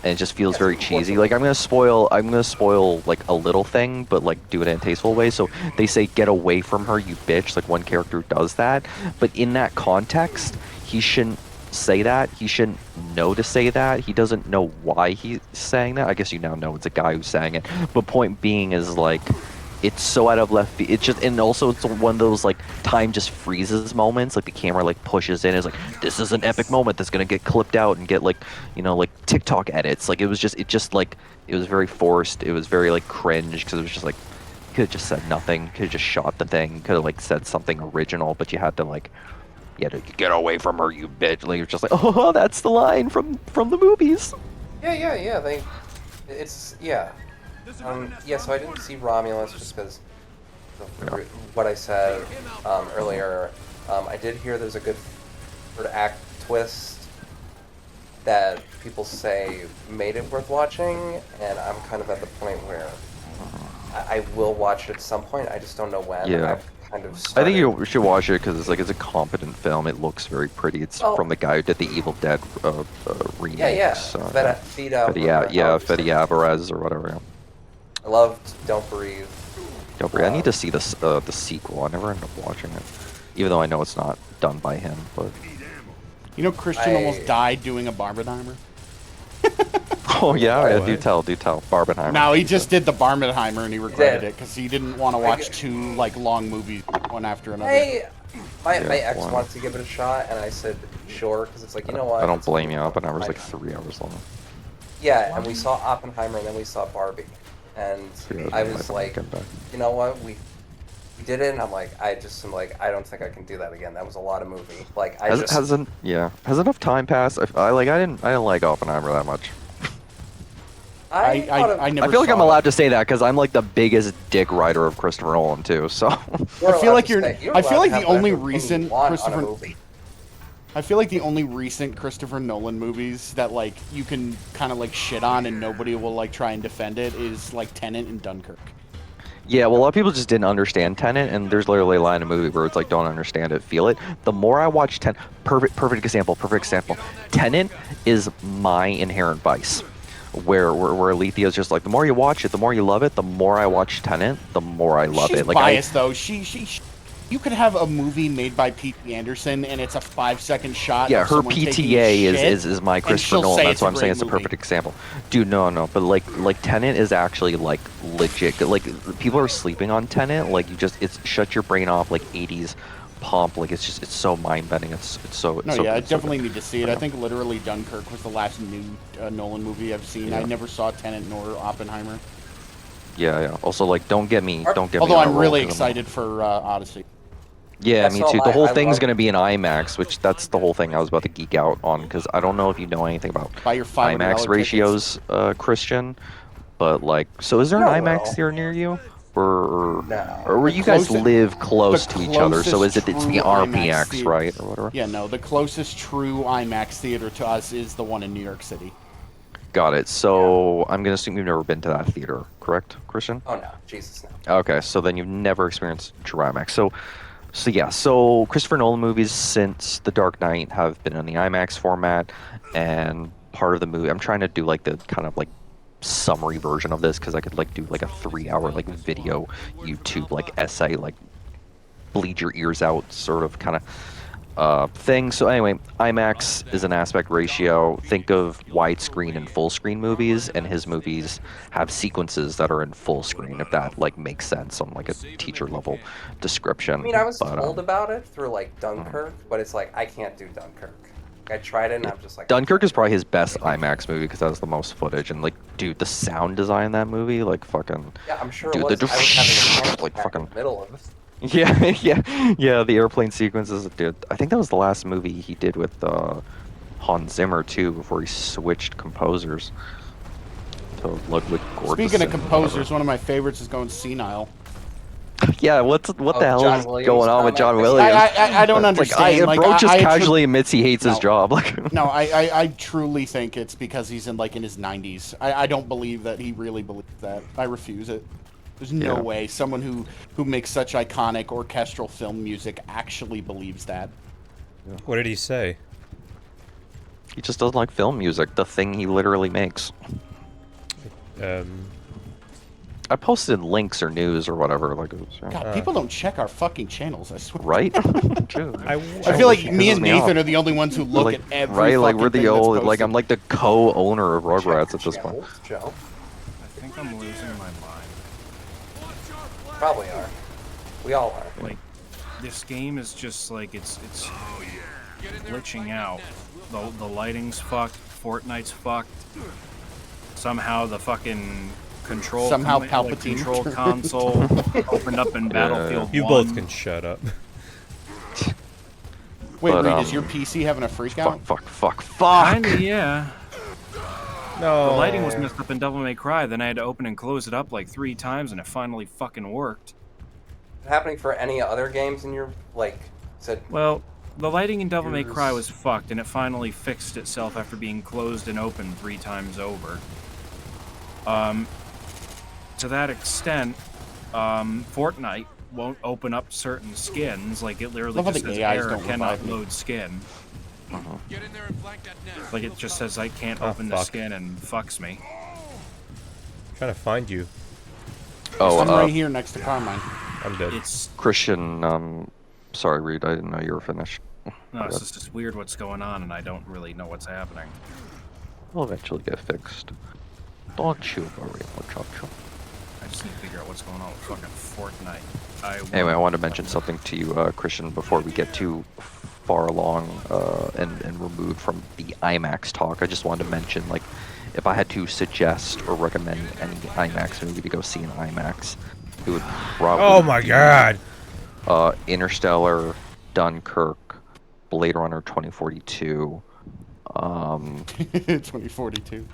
and it just feels Yes, very Force cheesy. Like I'm Awakens. gonna spoil like a little thing, but like do it in a tasteful way. So they say, "Get away from her, you bitch!" Like one character does that, but in that context, he shouldn't say that. He shouldn't know to say that. He doesn't know why he's saying that. I guess you now know it's a guy who's saying it. But point being is like, it's so out of left field. It's just, and also it's one of those like time just freezes moments. Like the camera like pushes in. It's like, this is an epic moment that's gonna get clipped out and get like, you know, like TikTok edits. Like it was very forced. It was very like cringe because it was just like, could have just said nothing. Could have just shot the thing. Could have like said something original, but you had to like, you had to get away from her, you bitch. Like it was just like, oh, that's the line from the movies. Yeah. Yeah. So I didn't see Romulus just because of what I said earlier. I did hear there's a good third act twist that people say made it worth watching, and I'm kind of at the point where I will watch it at some point. I just don't know when. Yeah. I've kind of I started. think you should watch it because it's a competent film. It looks very pretty. It's Oh. from the guy who did the Evil Dead remakes. Yeah. Fede Alvarez or whatever. Yeah. I loved Don't Breathe. Don't worry, I need to see the sequel. I never ended up watching it, even though I know it's not done by him. But You know, Christian almost died doing a Barbenheimer. oh yeah, What? do tell, Barbenheimer. No, he just did the Barbenheimer and he regretted did. it because he didn't want to watch two like long movies one after another. Hey, my Yeah, ex why? wanted to give it a shot, and I said sure, because it's like, you know what? I don't It's blame you. my Oppenheimer's like time. 3 hours long. Yeah, and we saw Oppenheimer, and then we saw Barbie, and Yeah, I might was not like, get back. you know what? We did it, and I'm like, I don't think I can do that again. That was a lot of movie. Like, Has enough time passed? I didn't like Oppenheimer that much. I I never I feel like saw I'm it. allowed to say that because I'm like the biggest dick writer of Christopher Nolan too. So I feel like I feel like the only recent Christopher movie. I feel like the only recent Christopher Nolan movies that like you can kind of like shit on and nobody will like try and defend it is like Tenet and Dunkirk. yeah, well, a lot of people just didn't understand Tenet, and there's literally a line in a movie where it's like, don't understand it, feel it. The more I watch Tenet, perfect example. Tenet is my inherent vice. Where Alethea's just like, the more you watch it, the more you love it. The more I watch Tenet, the more I love She's it. Like biased though. She you could have a movie made by P.T. Anderson and it's a 5-second shot. yeah, of her someone taking PTA shit, is my and Christopher she'll Nolan. say That's it's why a I'm saying great it's a movie. perfect example. Dude, no, but like Tenet is actually like legit. Like people are sleeping on Tenet. Like it's shut your brain off like 80s pomp. Like it's so mind bending. It's so. No, so yeah, I good, so definitely good. need to see it. Yeah. I think literally Dunkirk was the last new Nolan movie I've seen. I Yeah. never saw Tenet nor Oppenheimer. Yeah. Also, like, don't get me. Although on a I'm roll, really 'cause excited for Odyssey. Yeah, Yeah, me so too. am The I. whole I thing's love- gonna be in IMAX, which that's the whole thing I was about to geek out on because I don't know if you know anything about Buy your $500 IMAX ratios, Christian. But like, so is there an No, IMAX well. here near you, or No. or where The you guys closest- live close the to each other? So closest is it's the true IMAX RPX, theater- right, or whatever? Yeah, no, the closest true IMAX theater to us is the one in New York City. Got it. So I'm gonna assume you've never been to that theater, correct, Christian? Oh no, Jesus no. Okay, so then you've never experienced DramaX. So Christopher Nolan movies since The Dark Knight have been in the IMAX format, and part of the movie, I'm trying to do like the kind of like summary version of this because I could like do like a 3-hour like video YouTube like essay like bleed your ears out sort of kind of thing. So anyway, IMAX is an aspect ratio. Think of widescreen and full screen movies, and his movies have sequences that are in full screen, if that like makes sense on like a teacher level description. I mean, I was But, told about it through like Dunkirk, but it's like I can't do Dunkirk. I tried it, and I'm just like. Dunkirk is probably his best IMAX movie because it has the most footage, and like, dude, the sound design in that movie, like fucking. Yeah, I'm sure Dude, it was. the- I was having a panic like attack fucking- in the middle of it. Yeah, the airplane sequences, dude. I think that was the last movie he did with Hans Zimmer too before he switched composers to Ludwig Göransson. Speaking of or composers, whatever. one of my favorites is going senile. Yeah, what the hell John is Williams going on with comment? John I- Williams? I don't It's understand. Like, bro just I casually admits he hates his No. job. Like, No, I truly think it's because he's in his 90s. I don't believe that he really believes that. I refuse it. There's no Yeah. way someone who makes such iconic orchestral film music actually believes that. What did he say? he just doesn't like film music, the thing he literally makes. I posted links or news or whatever. Like, it was, yeah. God, people don't check our fucking channels, I swear. Right? Dude. I feel like me pisses and me off. Nathan are the only ones who look like, at every right? Like fucking we're thing the that's old, like posted. I'm like the co-owner of Rugrats at this Joe, point. Joe, I think I'm losing my mind. probably are. We all are. Like, this game is just like it's glitching out. The lighting's fucked. Fortnite's fucked. Somehow the fucking Somehow like, Palpatine control turned- console opened up in Battlefield You 1. both can shut up. Wait, But, Reed, is your PC having a freak out? Fuck. Kinda, yeah. No. The lighting was messed up in Devil May Cry, then I had to open and close it up like 3 times, and it finally fucking worked. Happening for any other games in your said Well, the lighting in Devil May Cry Yours- was fucked, and it finally fixed itself after being closed and opened 3 times over. To that extent, Fortnite won't open up certain skins. Like, it literally Love how just the says AIs error don't cannot revive me. load skin. Get in there and flank that nest. Like, it just says I can't Oh, open the fuck. skin and fucks me. Trying to find you. Oh, I'm right here next to Carmine. I'm dead. It's Christian. Sorry, Reed. I didn't know you were finished. no, it's just weird what's going on, and I don't really know what's happening. We'll eventually get fixed. Don't you worry, muchacho. I just need to figure out what's going on with fucking Fortnite. Anyway, I wanted to mention something to you, Christian, before we get too far along and removed from the IMAX talk. I just wanted to mention, like, if I had to suggest or recommend any IMAX movie to go see in IMAX, it would probably Oh my god! Interstellar, Dunkirk, Blade Runner 2042. 2042.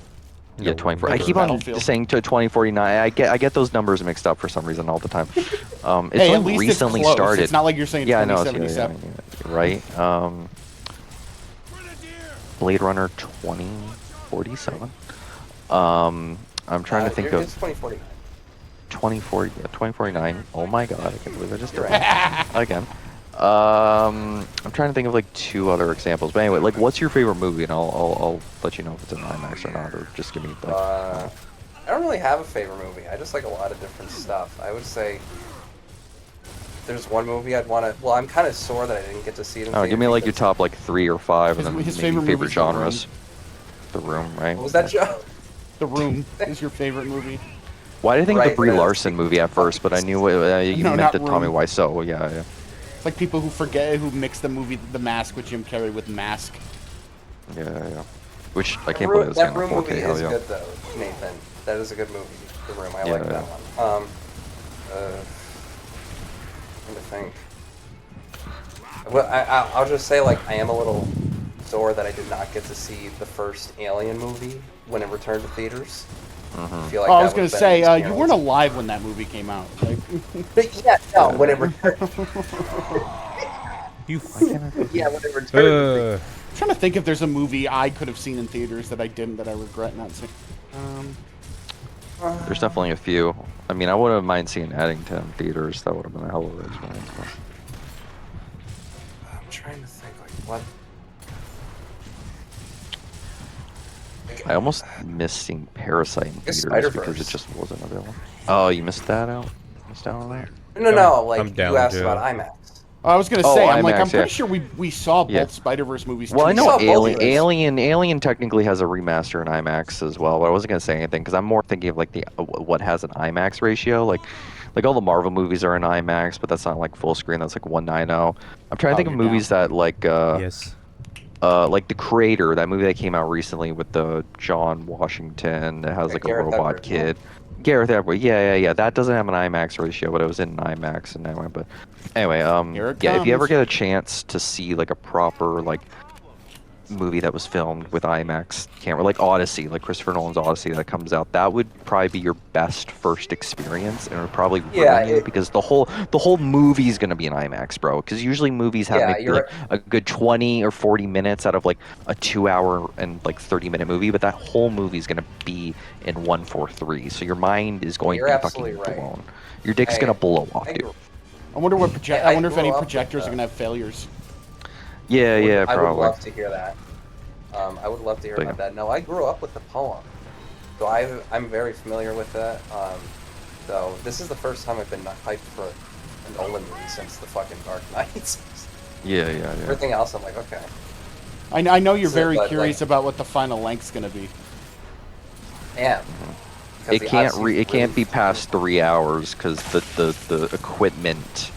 Yeah, 24. I Like keep on Battlefield. saying to 2049. I get those numbers mixed up for some reason all the time. It's Hey, at only least recently it's close. started. It's not like you're saying Yeah, I know. It's, 2077. right. Blade Runner 2047. I'm trying to think it's of 2049. 2049. Oh my god, I can't believe I just did You're that again. I'm trying to think of like 2 other examples. But anyway, like, what's your favorite movie? And I'll let you know if it's in IMAX or not, or just give me like. I don't really have a favorite movie. I just like a lot of different stuff. I would say there's one movie I'd want to. Well, I'm kind of sore that I didn't get to see it. In Oh, give theater me like your because- top like 3 or 5, and then His maybe favorite favorite movie's The Room. genres. The Room, right? What was that, Joe? The Room is your favorite movie. Why did I think of the Right, Brie right. Larson movie at first, but I knew you No, meant not the Tommy Room. Wiseau. Yeah. It's like people who mix the movie The Mask with Jim Carrey with Mask. Yeah. Which I can't Room- believe it's that getting a Room 4K. movie Hell is yeah. good though, Nathan. That is a good movie. The Room. I Yeah, like yeah. that one. Trying to think. Well, I'll just say, like, I am a little sore that I did not get to see the first Alien movie when it returned to theaters. I feel like I that was gonna would've been say an you weren't alive when that movie came out. Like, But yeah, no, when it returned. You. Yeah, when it returned. I'm trying to think if there's a movie I could have seen in theaters that I didn't that I regret not seeing. There's definitely a few. I mean, I wouldn't mind seeing Eddington in theaters. That would have been a hell of an experience. But... I'm trying to think, like, what. I almost missed seeing Parasite in guess theaters because Spider-Verse. it just wasn't available. Oh, you missed that out? Missed out on that? No, like, I'm down, you asked Joe. about IMAX. I was gonna Oh, say I'm IMAX, pretty yeah. sure we saw both Yeah. Spider-Verse movies. Well, I too. know saw both Alien, of those. Alien technically has a remaster in IMAX as well, but I wasn't gonna say anything because I'm more thinking of like the what has an IMAX ratio, like all the Marvel movies are in IMAX, but that's not like full screen. That's like 190. I'm trying to think of you're movies that like Yes. like The Creator, that movie that came out recently with the John Washington that has like a Gareth robot Edwards, kid. Gareth Edwards, yeah. That doesn't have an IMAX ratio, but it was in IMAX and anyway. But anyway, Here it yeah, if you ever comes. get a chance to see like a proper like movie that was filmed with IMAX camera, like Odyssey, like Christopher Nolan's Odyssey that comes out, that would probably be your best first experience, and it would probably Yeah, ruin you because the whole movie is gonna be in IMAX, bro. Because usually movies have Yeah, maybe you're like a good 20 or 40 minutes out of like a 2 hour and like 30-minute movie, but that whole movie is gonna be in 1:43, so your mind is going You're to be fucking absolutely right. blown. Your dick's gonna blow off, dude. I wonder what I I wonder if grew any up with, projectors are gonna have failures. Yeah, yeah, I would probably. love to hear that. I would love to hear But about yeah. that. No, I grew up with the poem, so I'm very familiar with it. So this is the first time I've been hyped for a Nolan movie since the fucking Dark Knight. Yeah, yeah, yeah. Everything else, I'm like, okay. I know you're So, very but, curious like- about what the final length's gonna be. And It can't be past 3 hours because the equipment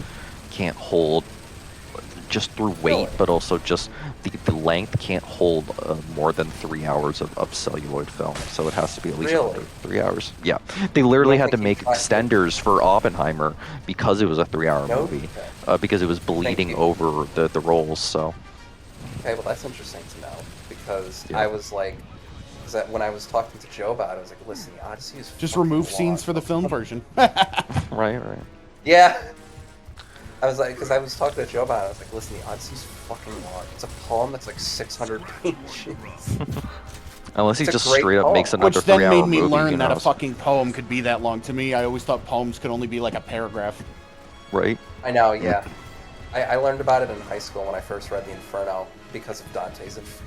can't hold just through weight, Really? but also just the length can't hold more than 3 hours of celluloid film. So it has to be at least Really? under 3 hours. Yeah, they literally You had to think make you find- extenders for Oppenheimer because it was a 3 hour No? movie, Okay. because it was bleeding you- over the rolls. So Okay, well that's interesting to know because Yeah. I was like, because when I was talking to Joe about it, I was like, listen, the Odyssey is Just fucking remove long. scenes for the film version. right. Yeah. I was like, because I was talking to Joe about it, I was like, listen, the Odyssey's fucking long. It's a poem that's like 600 pages. Unless he It's a just great straight up poem. makes another Which then 3 hour made movie. me learn who that a knows? fucking poem could be that long. To me, I always thought poems could only be like a paragraph. Right. I know, yeah. I learned about it in high school when I first read the Inferno because of Dante's Inferno.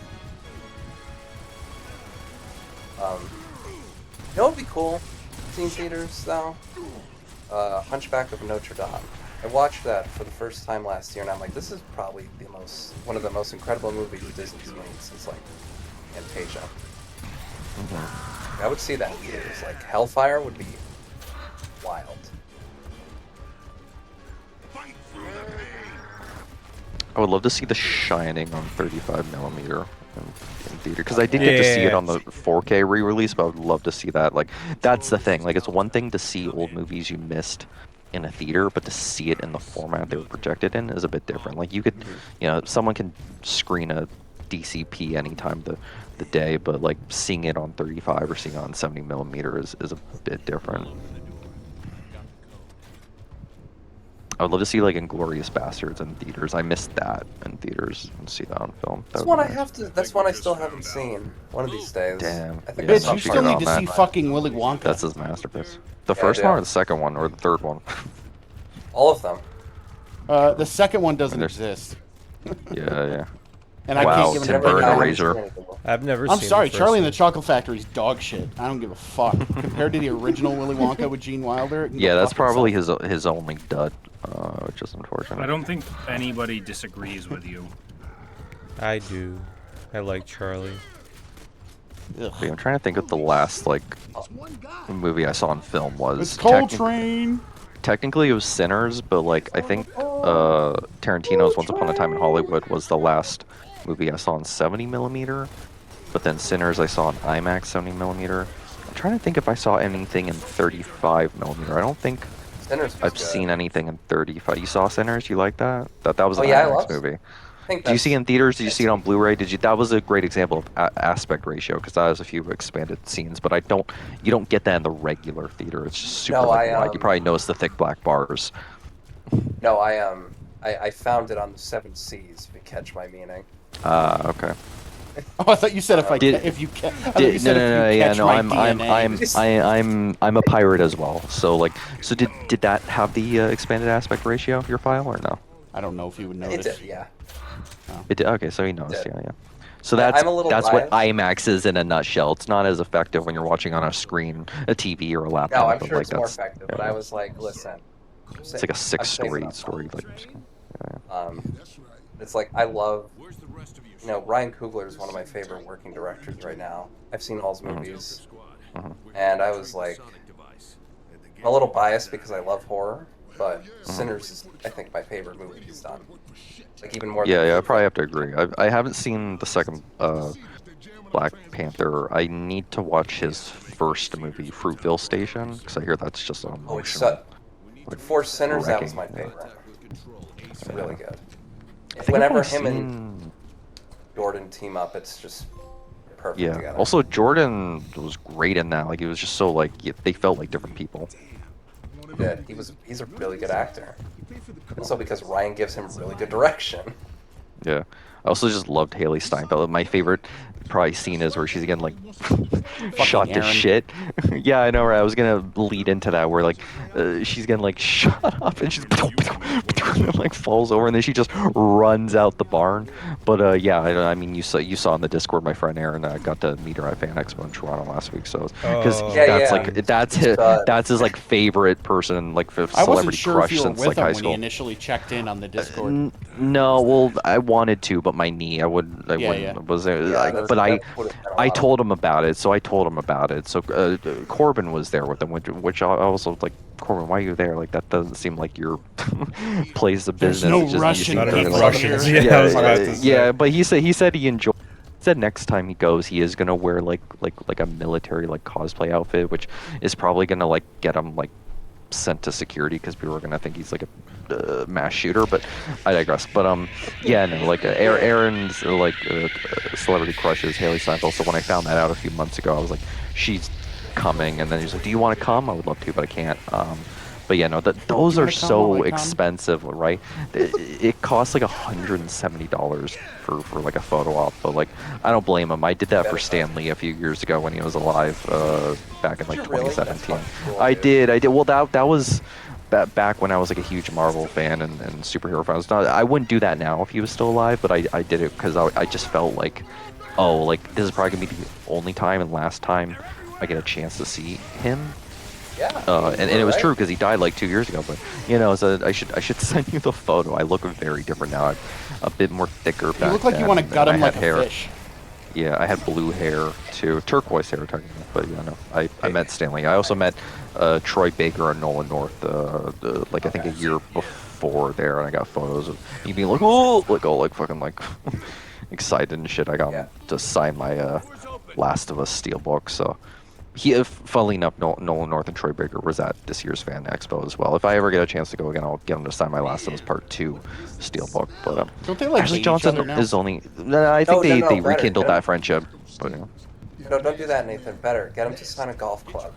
You know what would be cool? Teen theaters, though? Hunchback of Notre Dame. I watched that for the first time last year, and I'm like, this is probably one of the most incredible movies Disney's made since, like, Fantasia. I would see that in theaters. Like, Hellfire would be wild. I would love to see The Shining on 35mm in theater because I did get to see it Yeah. on the 4K re-release, but I would love to see that. Like, that's the thing. Like, it's one thing to see old movies you missed in a theater, but to see it in the format they were projected in is a bit different. Like, you could, someone can screen a DCP anytime the day, but like seeing it on 35 or seeing it on 70mm is a bit different. I would love to see like Inglourious Bastards in theaters. I missed that in theaters and see that on film. That's one I have to. That's one I still haven't seen. One of these days. Damn. I think Yeah, I Bitch, saw you should still get need on to that. see fucking Willy Wonka. That's his masterpiece. The Yeah, first I one or do. the second one or the third one? all of them. The second one doesn't There's- exist. Yeah. And I Wow, can't give Tim an Burton I haven't Eraser. seen anything. I've never I'm seen sorry, the first Charlie and the one. Chocolate Factory is dog shit. I don't give a fuck. Compared to the original Willy Wonka with Gene Wilder. it can go Yeah, that's fuck probably itself. his only dud, which is unfortunate. I don't think anybody disagrees with you. I do. I like Charlie. Ugh. I'm trying to think of the last like movie I saw on film was. It's Coltrane. Technically, it was Sinners, but like I think Tarantino's Once Upon a Time in Hollywood was the last movie I saw on 70mm. But then Sinners I saw on IMAX 70mm. I'm trying to think if I saw anything in 35mm. I don't think Sinners was I've good. seen anything in 35. You saw Sinners? You like that? That was Oh, an yeah, I IMAX love- movie. I think Did you that's- see it in theaters? Did you see it on Blu-ray? That was a great example of aspect ratio because that has a few expanded scenes, but you don't get that in the regular theater. It's just super No, like, I, wide. You probably notice the thick black bars. No, I found it on the 7 Seas. If you catch my meaning. Okay. Oh, I thought you said if I Did- if you ca- I thought you said if you catch my DNA. I'm a pirate as well. So did that have the expanded aspect ratio of your file or no? I don't know if you would It notice. did, yeah. It did. Okay, so he knows. Did. Yeah. So Yeah, that's I'm a little what biased. IMAX is in a nutshell. It's not as effective when you're watching on a screen, a TV, or a laptop. No, I'm but, sure like, it's more that's- effective. yeah. But I was like, listen. It's like a six-story story. Like, It's like I love. Ryan Coogler is one of my favorite working directors right now. I've seen all his movies, and I was like, I'm a little biased because I love horror, but Sinners is, I think, my favorite movie he's done. Like even more. yeah, than I probably have to agree. I haven't seen the second Black Panther. I need to watch his first movie, Fruitville Station, because I hear that's just an Oh, it's emotional. Before Sinners, that was wrecking, my yeah. favorite. It's really good. I think I've Whenever only him and seen Jordan team up, it's just perfect Yeah. together. Also, Jordan was great in that. Like, he was just so like they felt like different people. Yeah, he's a really good actor. Also because Ryan gives him really good direction. Yeah. I also just loved Haley Steinfeld. My favorite probably scene is where she's getting like shot to Aaron. shit. Yeah, I know, right? I was gonna lead into that where like she's getting like shot up and she's and, like falls over and then she just runs out the barn. But yeah, I mean you saw in the Discord my friend Aaron got to meet her at Fan Expo in Toronto last week. So because Oh. Yeah, that's yeah. like that's his like favorite person like I wasn't celebrity sure crush if you were since with like him high when school. he initially checked in on the Discord. No, well, I wanted to, but my knee, I wouldn't, Yeah. was Yeah, like, that's- but I that would've been a lot of- told him about it, so I told him about it. So Corbin was there with them, which I also like, Corbin, why are you there? Like that doesn't seem like your place of There's business. no It just- you Russian seem Not very, enough people like- here. Russians. Yeah, I was about to say. yeah, but he said he enjoyed. He said next time he goes, he is gonna wear like a military like cosplay outfit, which is probably gonna like get him like sent to security because people are gonna think he's like a mass shooter. But I digress. But yeah, no, like Aaron's like celebrity crushes Haley Steinfeld. So when I found that out a few months ago, I was like, she's coming. And then he's like, do you want to come? I would love to, but I can't. But yeah, no, those You are wanna come so while I come? expensive, right? It costs like $170 for like a photo op, but like I don't blame him. I did that for Stan Lee a few years ago when he was alive, back in like Did you really? That's 2017. fucking cool, I dude. did. Well, that was back when I was like a huge Marvel fan and superhero fan. I wouldn't do that now if he was still alive, but I did it because I just felt like, oh, like this is probably gonna be the only time and last time I get a chance to see him. Yeah. And it was right. true because he died like 2 years ago. But you know, so I should send you the photo. I look very different now. I'm a bit more thicker back You look like then, you want to and gut I him had like hair. a fish. Yeah, I had blue hair too, turquoise hair technically. But yeah, no, I met Stanley. I also met Troy Baker and Nolan North, like I think a year before there, and I got photos of me being like, oh, like fucking like excited and shit. I got him to sign my Last of Us steelbook. So funnily enough, Nolan North and Troy Baker was at this year's Fan Expo as well. If I ever get a chance to go again, I'll get him to sign my Last of Us Part 2 steelbook. But Don't they like Ashley hate each Johnson other now? is only. I think they better. rekindled Get him- that friendship. But, No, don't do that, Nathan. Better. Get him to sign a golf club.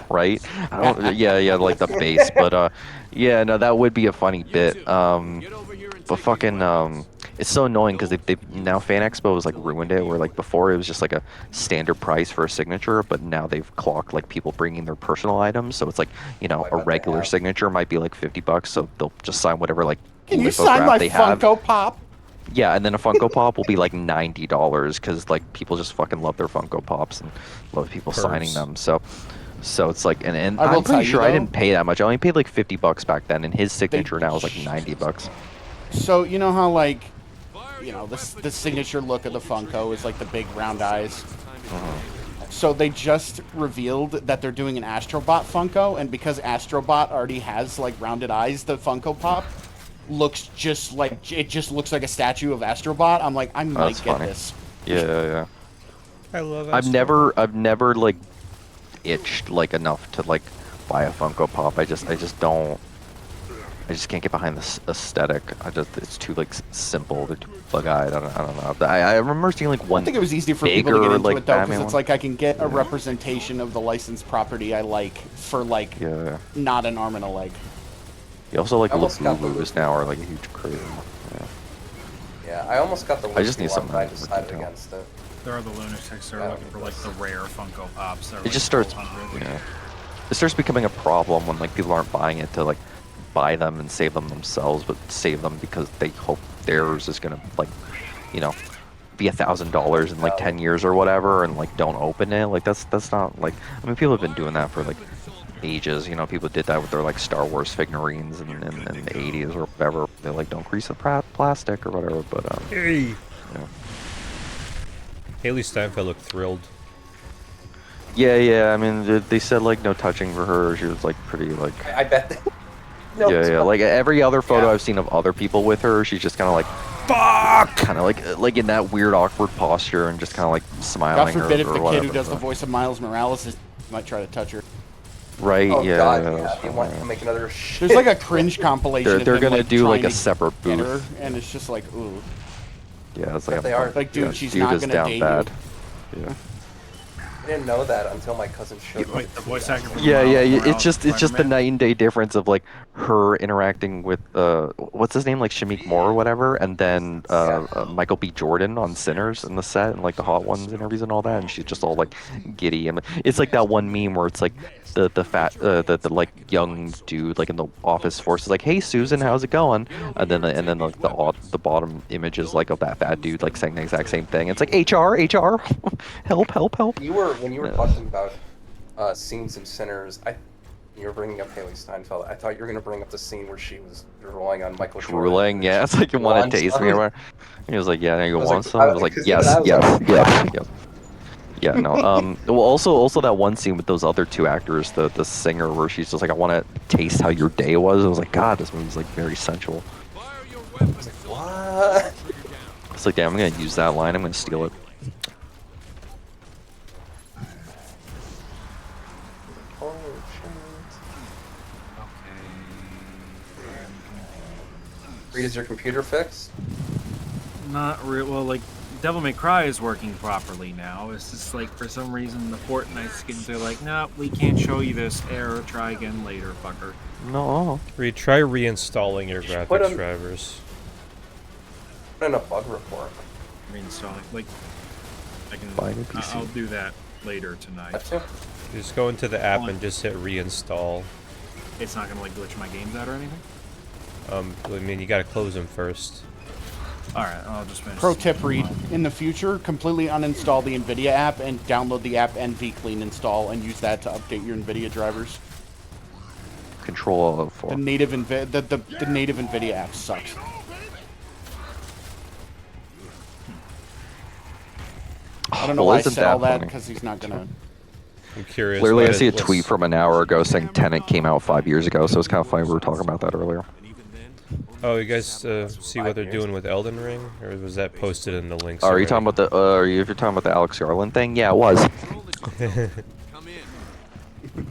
right? I don't. Yeah, like the base. But yeah, no, that would be a funny bit. But fucking it's so annoying because they now Fan Expo has like ruined it. Where like before it was just like a standard price for a signature, but now they've clocked like people bringing their personal items. So it's like I a bet they regular have. signature might be like $50, so they'll just sign whatever like Can you lithograph sign my they have. Funko Pop? Yeah, and then a Funko Pop will be like $90 because like people just fucking love their Funko Pops and love people signing Pervs. them. So it's like, and I will I'm tell pretty you, sure I though- didn't pay that much. I only paid like $50 back then, and his signature now is like $90. So you know how like, the signature look of the Funko is like the big round eyes. So they just revealed that they're doing an Astrobot Funko, and because Astrobot already has like rounded eyes, the Funko Pop looks just like looks like a statue of Astrobot. I'm like, I might That's get funny. this. Yeah. I love I've never like itched like enough to like buy a Funko Pop. I just can't get behind this aesthetic. It's too like simple. They're too bug-eyed. I don't know. I remember seeing like I one. think it was easy for people to get bigger, into like, it though, because Batman it's one. like I can get a representation of the licensed property I like for like Yeah. not an arm and a leg. You also like I almost got the Lulus now are like a huge craze. Yeah. Yeah, I almost got the I just Lucy need one, something but I that we decided can tell. against it. There are the lunatics that are looking for like the rare Funko Pops. That are, It like, just starts. 1200. Yeah. It starts becoming a problem when like people aren't buying it to like buy them and save them themselves, but save them because they hope theirs is gonna like, be $1,000 in like 10 years or whatever, and like don't open it. Like that's not like. I mean, people have been doing that for like ages. People did that with their like Star Wars figurines in the 80s or whatever. They like don't grease the plastic or whatever. But Hey. yeah. Haley Steinfeld looked thrilled. Yeah. I mean, they said like no touching for her. She was like pretty like. I bet. No, Yeah. Like every other photo Yeah. I've seen of other people with her, she's just kind of like, fuck, kind of like in that weird awkward posture and just kind of like smiling. God forbid or, if or the kid whatever, who does the but- voice of Miles Morales might try to touch her. Right. Oh yeah. God, yeah, yeah. that's You fine, want yeah. to make another shit. There's like a cringe compilation. They're of him, gonna like, do like trying a to separate get booth. her, and it's just like, ooh. Yeah, it's like But they are. Like, dude, yeah, she's dude not is gonna down date bad. you. Yeah. I didn't know that until my cousin showed me. Wait, the voice actor from Yeah, Miles yeah. Morales It's just the Spider-Man? night and day difference of like her interacting with what's his name, like Shamik Moore or whatever, and then Michael B. Jordan on Sinners in the set and like the Hot Ones interviews and all that, and she's just all like giddy and it's like that one meme where it's like the fat the like young dude like in the office force is like, hey Susan, how's it going? And then like the bottom image is like of that fat dude like saying the exact same thing. It's like HR help. When you were talking about scenes in Sinners, you were bringing up Haley Steinfeld. I thought you were going to bring up the scene where she was drooling on Michael Jordan. Drooling, yeah. It's like you want Want to taste some? me or whatever. He was like, yeah, you was want like, some? I was like, 'cause yes, even I was yes, like, yes. Yeah, no. Well, also that one scene with those other two actors, the singer, where she's just like, I want to taste how your day was. I was like, God, this movie's like very sensual. What? It's like, damn, I'm gonna use that line. I'm gonna steal it. Oh shit. Reed, is your computer fixed? Not real. Well, like Devil May Cry is working properly now. It's just like for some reason the Fortnite skins are like, no, we can't show you this. Error. Try again later, fucker. No. Try reinstalling your Put graphics 'em- drivers. Put in a bug report. Reinstalling. Like, I can. Buy a new PC. I'll do that later tonight. That too? Just go into the app and just hit reinstall. It's not gonna like glitch my games out or anything. I mean, you gotta close them first. All right, I'll just finish. Pro tip, Reed. In the future, completely uninstall the NVIDIA app and download the app NVClean install and use that to update your NVIDIA drivers. Control The F4. native the native NVIDIA app sucks. I don't know Well, why I isn't said all that that funny? because he's not gonna. I'm curious. Literally, I what see a it- what's- tweet from an hour ago saying Tenet came out 5 years ago, so it's kind of funny we were talking about that earlier. Oh, you guys see what they're doing with Elden Ring, or was that posted in the links? Are you talking about the? If you're talking about the Alex Garland thing, yeah, it was. Come in.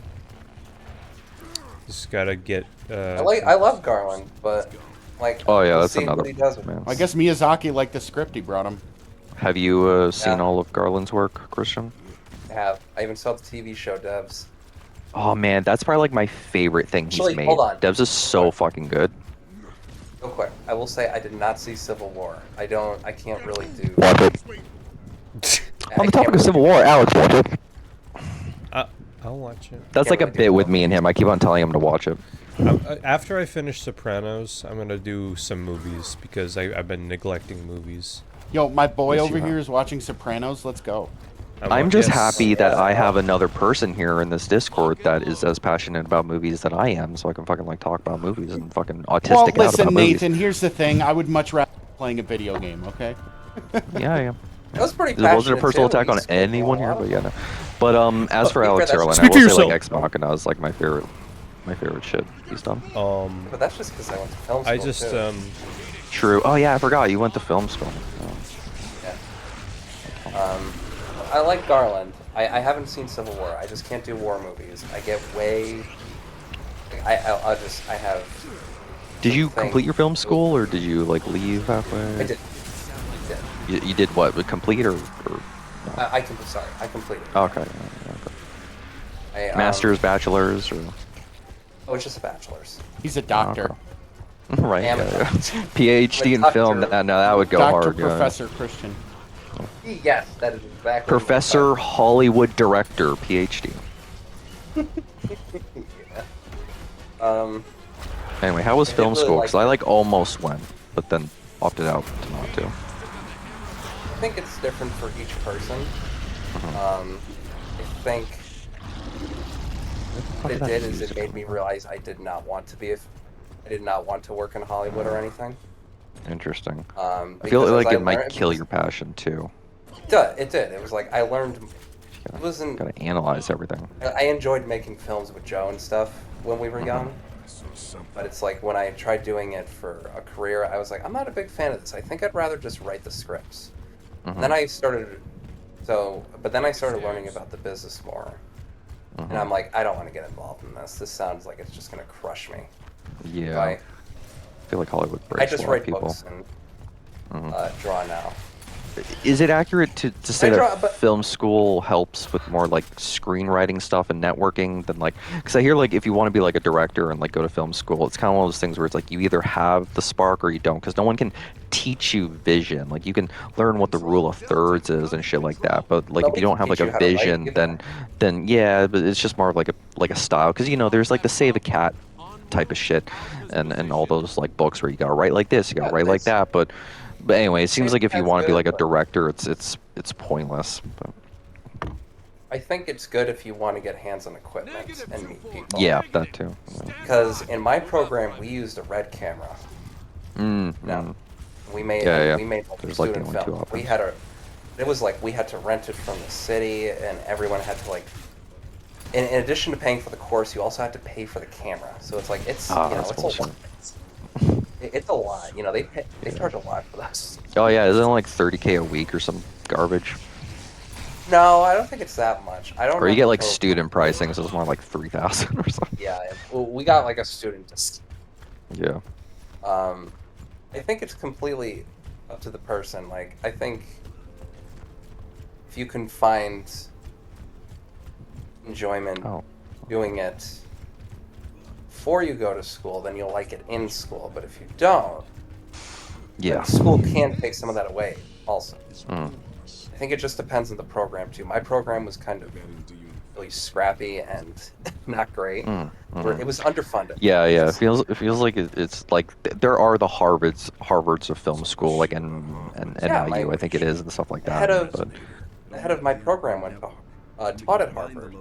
Just gotta get. I love Garland, but like. Oh yeah, we'll that's see another. What he does with Man. I guess Miyazaki liked the script he brought him. Have you seen Yeah. all of Garland's work, Christian? I even saw the TV show Devs. Oh man, that's probably like my favorite thing Actually, he's made. hold on. Devs is so fucking good. Real quick, I will say I did not see Civil War. I can't really do. Watch it. I On the topic can't of really Civil War, Alex, watch it. I'll watch it. That's like Can't a really do bit with both. me and him. I keep on telling him to watch it. After I finish Sopranos, I'm gonna do some movies because I've been neglecting movies. Yo, my boy Yes, over you here have. is watching Sopranos. Let's go. I'm just yes. happy that Yeah. I have another person here in this Discord that is as passionate about movies that I am, so I can fucking like talk about movies and fucking autistic Well, out listen, about Nathan. Here's the thing. I would much rather be playing a video game. Okay. movies. Yeah. That was pretty It wasn't a passionate, personal too. attack on He spoke a anyone here, lot. but yeah, no. But as for Speak for Alex that- Garland, I speak will for say like yourself. Ex Machina is like my favorite shit he's done. But that's just because I went to film school. I just too. True. Oh yeah, I forgot you went to film school. Oh. Yeah. I like Garland. I haven't seen Civil War. I just can't do war movies. I get way. I have. Did you thing. complete your film school or did you like leave halfway? I did. You did what? Complete or I completed. okay. I, Masters, bachelors, or Oh, it's just a bachelor's. He's a doctor. okay. Right. Am- Yeah. PhD in Like film. doctor. No, that would go Doctor hard. yeah. Professor Christian. Yes, that is exactly. Professor Hollywood director, PhD. Yeah. Anyway, how was I did film really school? like Because I like almost went, but then opted out to not to. I think it's different for each person. Uh-huh. I think what it did is it made me realize I did not want to work in Hollywood or anything. Interesting. I I feel like it might kill your passion too. It did. It was like I learned. You It wasn't. gotta analyze everything. I enjoyed making films with Joe and stuff when we were young. But it's like when I tried doing it for a career, I was like, I'm not a big fan of this. I think I'd rather just write the scripts. Mhm. Then I started. But then I started learning about the business more. And I'm like, I don't want to get involved in this. This sounds like it's just gonna crush me. Yeah. So I feel like Hollywood breaks I just a lot of write people. books and draw now. Is it accurate to say I draw, that but- film school helps with more like screenwriting stuff and networking than like? Because I hear like if you want to be like a director and like go to film school, it's kind of one of those things where it's like you either have the spark or you don't, because no one can teach you vision. Like you can learn what the rule of thirds is and shit like that, but like if Nobody you don't can have like teach a you how to write vision, either. then yeah, but it's just more of like a style. Because you know there's like the Save a Cat type of shit, and all those like books where you gotta write like this, you gotta Yeah, write like that's- that, but anyway, it seems Save like if you Cat's want to be good, like a but- director, it's pointless. But, I think it's good if you want to get hands on equipment and meet people. yeah, that too. Because in my program, we used a red camera. Mm, No. mm. We made Yeah, yeah. we made like There's, like, the student only two film. We options. had a. It was like we had to rent it from the city, and everyone had to like. In addition to paying for the course, you also had to pay for the camera. So it's like it's That's it's a bullshit. lot. It's a lot. You know they charge a lot for this. Oh yeah, isn't it like 30K a week or some garbage? No, I don't think it's that much. I don't. Or you remember get like total- student pricing, so it's more like 3,000 or something. Yeah, well, we got like a student discount. Yeah. I think it's completely up to the person. Like, I think if you can find enjoyment Oh. doing it before you go to school, then you'll like it in school. But if you don't, Yeah. then school can take some of that away also. Mm. I think it just depends on the program, too. My program was kind of really scrappy and not great. Mm. It was underfunded. Yeah, yeah. It feels like it's like there are the Harvards of film school, like and Yeah, NYU, I think it is, and stuff like that. head of- but The head of my program went to taught at Harvard.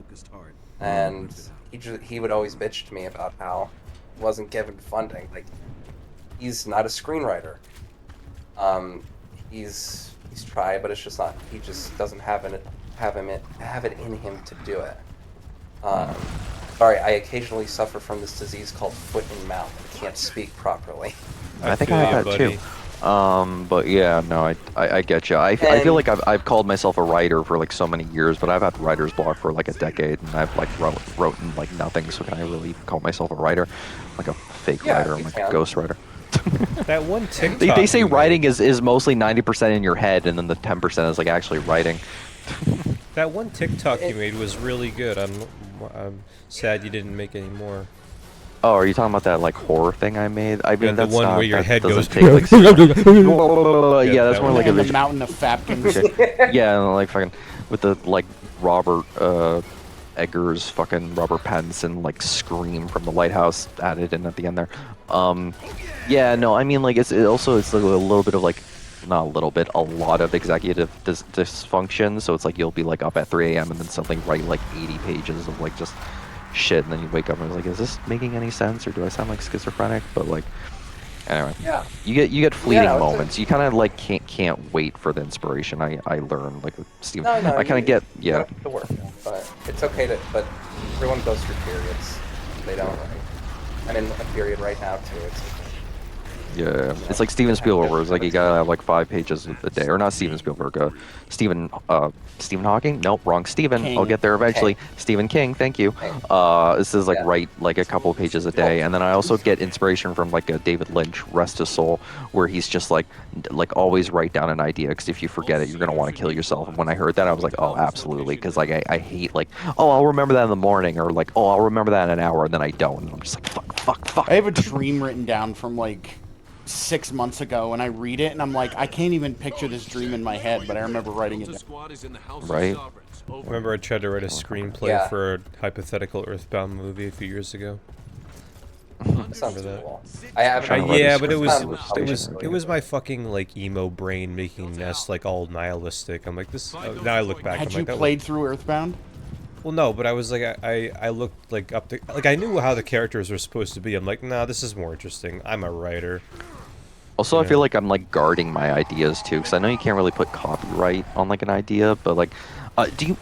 And he would always bitch to me about how he wasn't given funding. Like, he's not a screenwriter. He's tried, but it's just not. He just doesn't have it in him to do it. Sorry, I occasionally suffer from this disease called foot and mouth. I can't speak properly. I think feel I ya, have that buddy. too. But yeah, no, I get you. I feel like I've called myself a writer for like so many years, but I've had writer's block for like a decade, and I've like wrote like nothing. So can I really call myself a writer? Like a fake Yeah, writer, I'm you like can. a ghost writer. That one TikTok. They say you made- writing is mostly 90% in your head, and then the 10% is like actually writing. That one TikTok you made was really good. I'm sad you didn't make any more. Oh, are you talking about that like horror thing I made? I mean, Yeah, the that's one not, where your that head doesn't goes- take, like, yeah, that's that more one. like a and the visual. mountain of Fapkins. Yeah, and like fucking with the like Robert Eggers fucking Robert Pattinson like scream from the lighthouse added in at the end there. Yeah, no, I mean like it's like a little bit of like not a little bit, a lot of executive dysfunction. So it's like you'll be like up at 3 a.m. and then suddenly write like 80 pages of like just shit, and then you wake up and it's like, is this making any sense or do I sound like schizophrenic? But like, anyway, Yeah. you get fleeting no, it's a- moments. You kind of like can't wait for the inspiration. I learned like with Steve. No, I kind of get you yeah. have to work, but it's okay to. But everyone goes through periods. They don't. I'm in a period right now too. It's Yeah, it's like Steven Spielberg, where it's like you gotta have like 5 pages a day, or not Steven Spielberg, Stephen Hawking? Nope, wrong Stephen. I'll King. get there eventually. Stephen King, thank you. This is like Yeah. write like a couple of pages a day, and then I also get inspiration from like a David Lynch, rest his soul, where he's just like always write down an idea, because if you forget it, you're gonna want to kill yourself. And when I heard that, I was like, oh, absolutely, because like I hate like, oh, I'll remember that in the morning, or like, oh, I'll remember that in an hour, and then I don't. And I'm just like, fuck. I have a dream written down from like 6 months ago, and I read it, and I'm like, I can't even picture this dream in my head, but I remember writing it down. Right. Remember I tried to write a screenplay Yeah. for a hypothetical Earthbound movie a few years ago? that sounds Remember that? cool. I haven't. Trying to write Yeah, a but it script. was my fucking like emo brain making Nest like all nihilistic. I'm like this. Now I look back. Had I'm you like, that played through Earthbound? Well, no, but I was like, I looked like up to like I knew how the characters were supposed to be. I'm like, nah, this is more interesting. I'm a writer. Also, I Yeah. feel like I'm like guarding my ideas too, because I know you can't really put copyright on like an idea, but like, do you,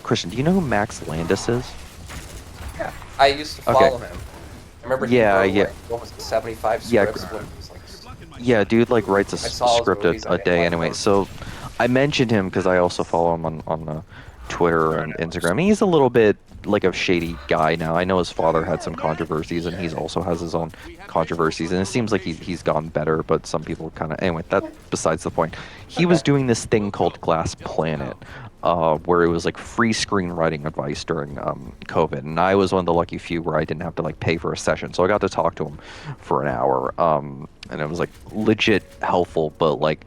Christian? Do you know who Max Landis is? Yeah, I used to Okay. follow him. I remember he Yeah, wrote, yeah. like, what was it, 75 Yeah, scripts when he was like. Yeah, dude like writes a I saw his script movies, I a didn't day like anyway. those. So I mentioned him because I also follow him on Twitter and Instagram. He's a little bit like a shady guy now. I know his father had some controversies, and he's also has his own controversies. And it seems like he's gotten better, but some people kind of anyway. That besides the point. He was doing this thing called Glass Planet, where it was like free screenwriting advice during COVID, and I was one of the lucky few where I didn't have to like pay for a session, so I got to talk to him for an hour, and it was like legit helpful. But like,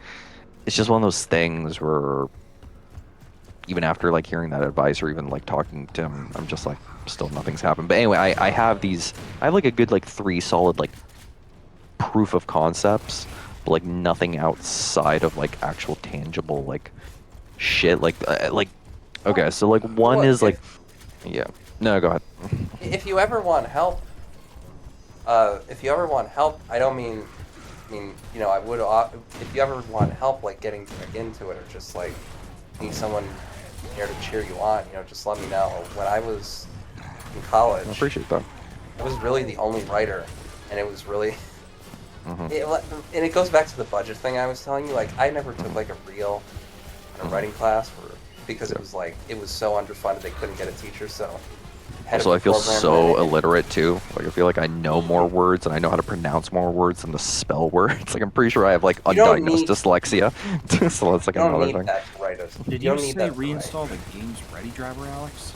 it's just one of those things where even after like hearing that advice or even like talking to him, I'm just like, still nothing's happened. But anyway, I have like a good like 3 solid like proof of concepts, but like nothing outside of like actual tangible like shit. Like okay, so like one Look, is like, yeah. No, go ahead. If you ever want help, I don't mean, you know, I would. If you ever want help, like getting into it, or just like need someone here to cheer you on, you know, just let me know. When I was in college, I appreciate that. I was really the only writer, and it was really. Mm-hmm. And it goes back to the budget thing I was telling you. Like, I never took like a real writing class because it was like it was so underfunded they couldn't get a teacher. So. Also, I feel so illiterate too. Like I feel like I know more words and I know how to pronounce more words than to spell words. Like I'm pretty sure I have like undiagnosed dyslexia. So that's like another thing. Did you say reinstall the Games Ready driver, Alex?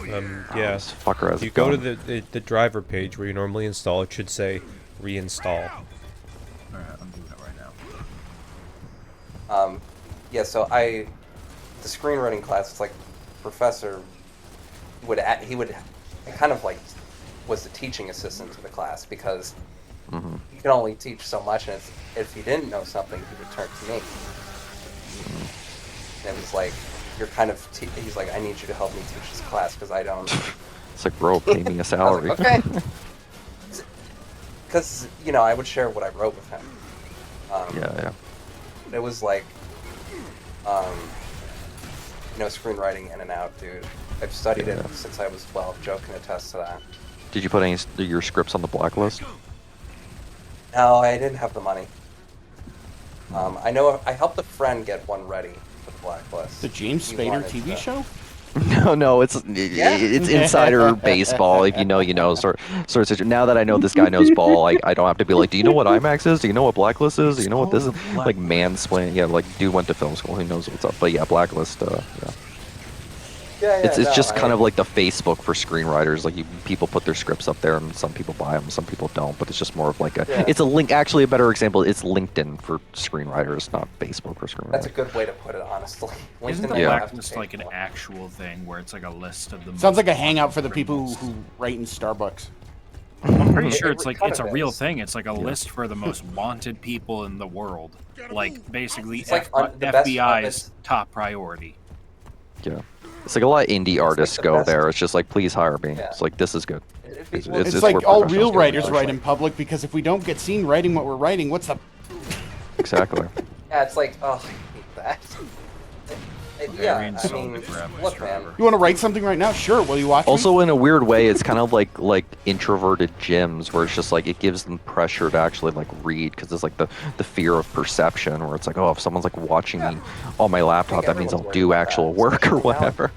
Yeah. This fucker has If you go to the driver page where you normally install, it should say reinstall. Alright, I'm doing it right now. Yeah, so the screenwriting class, it's like professor he would kind of like was the teaching assistant to the class because he can only teach so much, and if he didn't know something, he would turn to me. And it was like, you're kind of, he's like, I need you to help me teach this class because I don't. It's like, bro, pay me a salary. Like, okay. Because, you know, I would share what I wrote with him. Yeah. It was like, you know, screenwriting in and out, dude. I've studied it since I was 12. Joe can attest to that. Did you put any of your scripts on the blacklist? No, I didn't have the money. I know I helped a friend get one ready for the blacklist. The James Spader TV show? No, it's insider baseball. If you know, you know. Sort of. Now that I know this guy knows ball, I don't have to be like, do you know what IMAX is? Do you know what Blacklist is? Do you know what this is? Like mansplaining. Yeah, like dude went to film school. He knows what's up. But yeah, Blacklist. Yeah. It's just kind of like the Facebook for screenwriters. Like people put their scripts up there, and some people buy them, some people don't. But it's just more of like it's a link. Actually, a better example, it's LinkedIn for screenwriters, not Facebook for screenwriters. That's a good way to put it, honestly. Isn't the blacklist like an actual thing where it's like a list of the? Sounds like a hangout for the people who write in Starbucks. I'm pretty sure it's like it's a real thing. It's like a list for the most wanted people in the world. Like basically like FBI's top priority. Yeah. It's like a lot of indie artists go there. It's just like, please hire me. Yeah. It's like, this is good. It's like all real writers write in public because if we don't get seen writing what we're writing, what's the... Exactly. Yeah, it's like, oh, I hate that. Yeah, I mean, look, man. You want to write something right now? Sure. Will you watch Also, me? in a weird way, it's kind of like introverted gyms where it's just like it gives them pressure to actually like read because it's like the fear of perception where it's like, oh, if someone's like watching me on my laptop, that means I'll do actual work or whatever.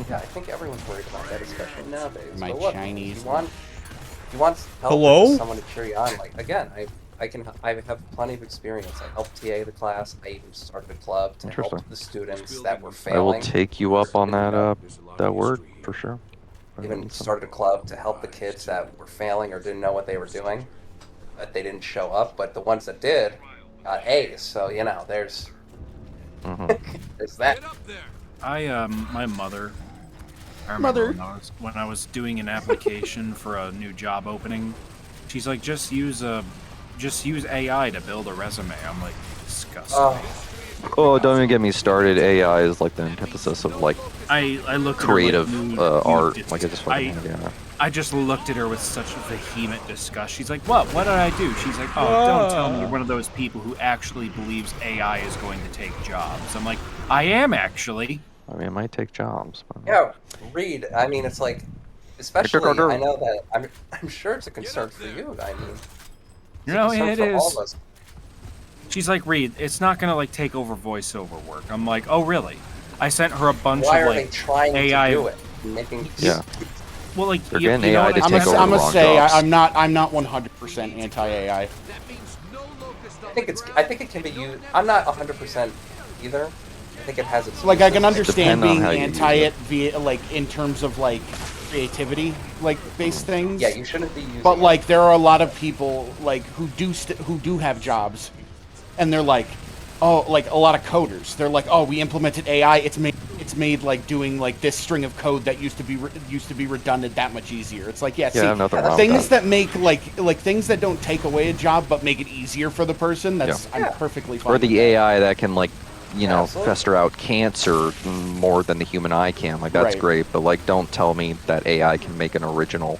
Yeah, I think everyone's worried about that, especially nowadays. My look, Chinese. If you want help with someone to cheer you on, like again, I have plenty of experience. I helped TA the class. I even started a club to help the students that were failing. I will take you up on that word for sure. Even started a club to help the kids that were failing or didn't know what they were doing. But they didn't show up, but the ones that did got A's. So you know, there's there's that. My mother. I remember when I was doing an application for a new job opening, she's like, just use AI to build a resume. I'm like, disgusting. Oh, don't even get me started. AI is like the antithesis of like I looked at creative her, art. Like I just fucking I just looked at her with such vehement disgust. She's like, what? What did I do? She's like, oh, don't tell me you're one of those people who actually believes AI is going to take jobs. I'm like, I am actually. I mean, it might take jobs. But... Yeah, read. I mean, it's like, especially, I know that, I'm sure it's a concern for you. I mean, it is. She's like, Reed, it's not gonna like take over voiceover work. I'm like, oh really? I sent her a bunch Why of are like they trying AI. to do it? Making Yeah. Well, like They're you getting know AI what, to it's take never- over I'm the gonna wrong say jobs. I'm not 100% anti-AI. I think it can be used. I'm not 100% either. I think it has its Like I can uses. understand Depend on being how you use anti it. it via like in terms of like creativity like based things. Yeah, you shouldn't be using. But it. like there are a lot of people like who do have jobs, and they're like, oh, like a lot of coders. They're like, oh, we implemented AI. It's made like doing like this string of code that used to be redundant that much easier. It's like, yeah, Yeah, I have see, nothing wrong with things that. that make like things that don't take away a job but make it easier for the person. That's I'm perfectly fine. Or the with that. AI that can like, you know, Absolutely. fester out cancer more than the human eye can. Like that's Right. great, but like don't tell me that AI can make an original,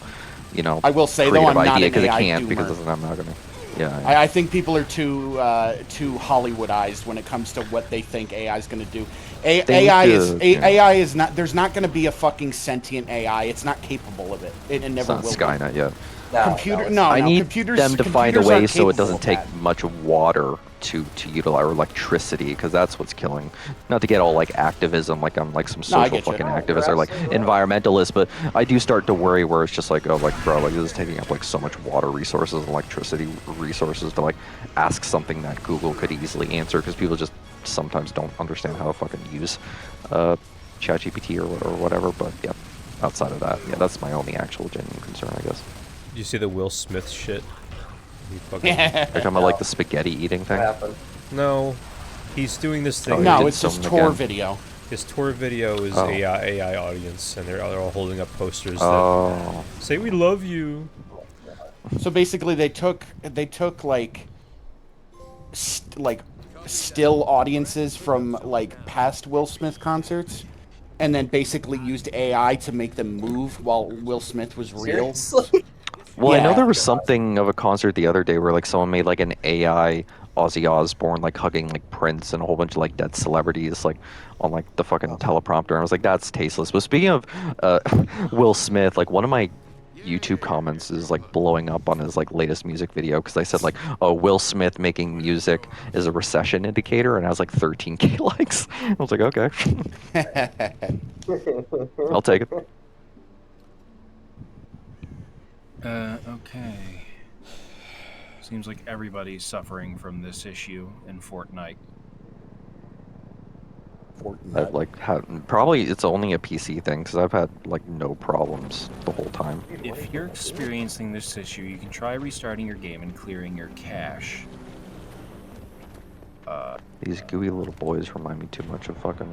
you know, I will say, though, creative I'm not idea an because it AI can't doomer. because I'm not gonna. Yeah. I think people are too Hollywoodized when it comes to what they think AI is going to do. AI is not. There's not going to be a fucking sentient AI. It's not capable of it. It It's never not will. be. Skynet yet. No, I need computers, them to find a computers way aren't so it capable doesn't of take that. much water to utilize, or electricity, because that's what's killing. Not to get all like activism, like I'm like some No, I social get you. fucking No, activist you're or like absolutely right. environmentalist, but I do start to worry where it's just like, oh, like bro, like this is taking up like so much water resources and electricity resources to like ask something that Google could easily answer, because people just sometimes don't understand how to fucking use ChatGPT or whatever. But yeah, outside of that, yeah, that's my only actual genuine concern, I guess. Did you see the Will Smith shit? He fucking... Are you talking about like the spaghetti eating What thing? happened? No, he's doing this thing. Oh, he No, did it's his something tour again. video. His tour video is Oh. AI audience, and they're all holding up posters Oh. that say "We love you." So basically, they took like still audiences from like past Will Smith concerts, and then basically used AI to make them move while Will Smith was real. Seriously? Well, I know Yeah. there was something of a concert the other day where like someone made like an AI Ozzy Osbourne like hugging like Prince and a whole bunch of like dead celebrities like on like the fucking teleprompter. And I was like, that's tasteless. But speaking of Will Smith, like one of my YouTube comments is like blowing up on his like latest music video because I said like, oh, Will Smith making music is a recession indicator, and I was like 13K likes. I was like, okay, I'll take it. Okay. Seems like everybody's suffering from this issue in Fortnite. I've like had probably it's only a PC thing because I've had like no problems the whole time. If you're experiencing this issue, you can try restarting your game and clearing your cache. These gooey little boys remind me too much of fucking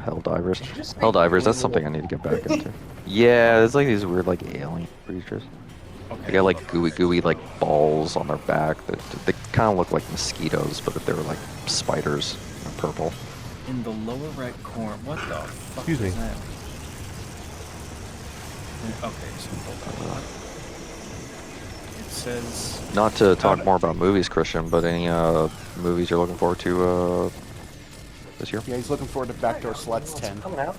Helldivers. Did you just say Helldivers, gooey that's something I need to get back into. Yeah, it's like these weird like alien creatures. They got like gooey like balls on their back. They kind of look like mosquitoes, but if they were like spiders, and purple. In the lower right corner, what the fuck Excuse me. is that? Okay, so hold on. It says Not to talk more about movies, Christian, but any movies you're looking forward to this year? Yeah, he's looking forward to Backdoor Sluts 10. Coming out.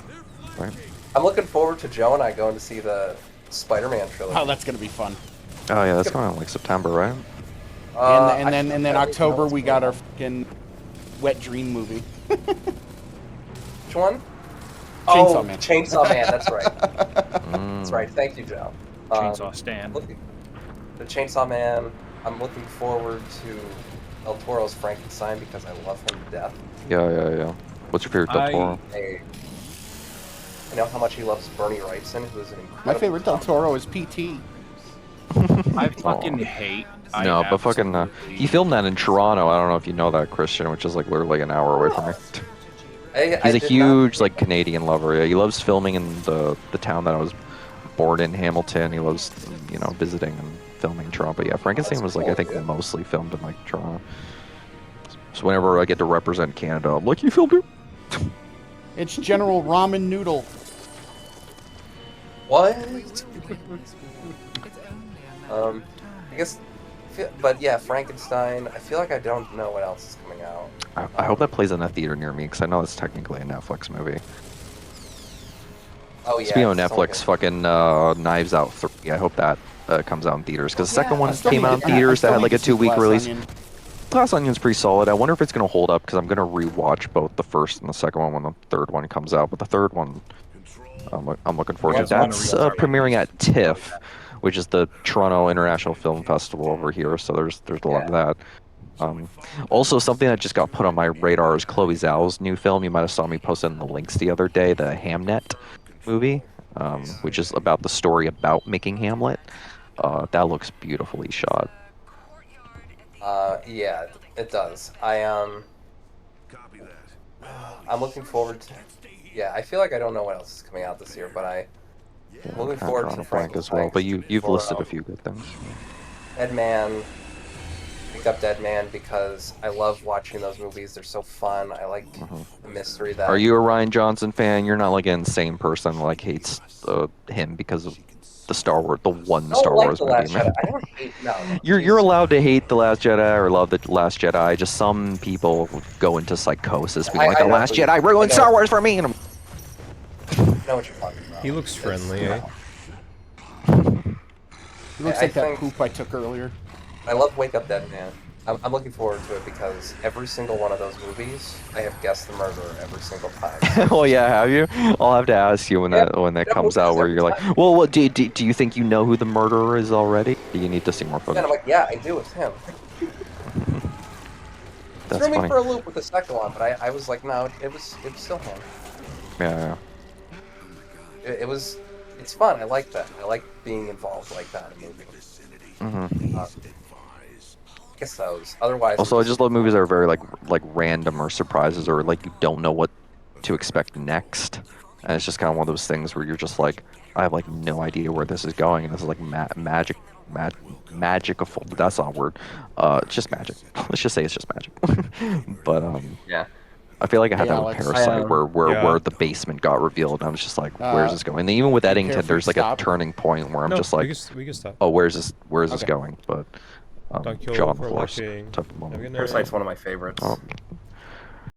Right. I'm looking forward to Joe and I going to see the Spider-Man trilogy. Oh, that's gonna be fun. Oh yeah, that's coming out in like September, right? And then October we got our fucking Wet Dream movie. Which one? Chainsaw Man. Chainsaw Man. That's right. That's right. Thank you, Joe. Chainsaw Stand. The Chainsaw Man. I'm looking forward to El Toro's Frankenstein because I love him to death. Yeah. What's your favorite Del Toro? I know how much he loves Bernie Wrightson, who is an incredible. My favorite Del Toro is PT. I fucking hate. I No, but fucking, absolutely- he filmed that in Toronto. I don't know if you know that, Christian, which is like literally an hour away from me. He's a huge like Canadian lover. Yeah, he loves filming in the town that I was born in, Hamilton. He loves visiting and filming Toronto. But yeah, Frankenstein was like I think mostly filmed in like Toronto. So whenever I get to represent Canada, I'm like, you filmed it? It's General Ramen Noodle. What? I guess, but yeah, Frankenstein. I feel like I don't know what else is coming out. I hope that plays in a theater near me because I know it's technically a Netflix movie. Oh yeah. Speaking of it's Netflix, something- fucking Knives Out 3. I hope that comes out in theaters because the second I one still came need out in to- I theaters that still had like need a to see 2-week Glass release. Onion. Glass Onion's pretty solid. I wonder if it's gonna hold up because I'm gonna rewatch both the first and the second one when the third one comes out. But the third one, I'm looking forward Yeah, to. I wanna That's rewatch it. premiering at TIFF, which is the Toronto International Film Festival over here. So there's a lot of that. Also, something that just got put on my radar is Chloe Zhao's new film. You might have saw me posting the links the other day, the Hamnet movie, which is about the story about making Hamlet. That looks beautifully shot. Yeah, it does. I'm looking forward to. Yeah, I feel like I don't know what else is coming out this year, but I'm looking forward Drawing to a blank as well. Frankenstein. But you've for, listed a few good things. Dead Man. Picked up Dead Man because I love watching those movies. They're so fun. I like the mystery that. Are you a Ryan Johnson fan? You're not like an insane person like hates him because of the Star Wars, the one I don't Star like Wars The movie. Last Jedi. I don't hate. No. You're allowed to hate The Last Jedi or love The Last Jedi. Just some people go into psychosis being like, I The know Last who you- Jedi ruined I know. Star Wars for me. And I know what you're talking about. He looks friendly, eh? It looks I like that think- poop I took earlier. I love Wake Up Dead Man. I'm looking forward to it because every single one of those movies, I have guessed the murderer every single time. well, yeah, have you? I'll have to ask you when Yeah, that yeah, comes well, out. Where every you're like, time. well, what do you think you know who the murderer is already? Do you need to see more And footage? I'm like, yeah, I do. It's him. That's Threw me funny. for a loop with the second one, but I was like, no, it was still him. Yeah. It's fun. I like that. I like being involved like that in movies. Mm-hmm. I guess those. Otherwise, Also, I just love movies that are very like random or surprises or like you don't know what to expect next, and it's just kind of one of those things where you're just like, I have like no idea where this is going, and this is like magical. That's not a word. It's just magic. Let's just say it's just magic. But Yeah. I feel like I had Hey, that with Alex. Parasite, where Yeah. the basement got revealed, and I was just like, where's this going? And even with Eddington, careful, there's like stop. a turning point where I'm No, just like, we can stop. oh, where's this Okay. going? But Thank you jaw all on the for floor watching. type of Have a moment. good night. Parasite's one of my favorites. Oh.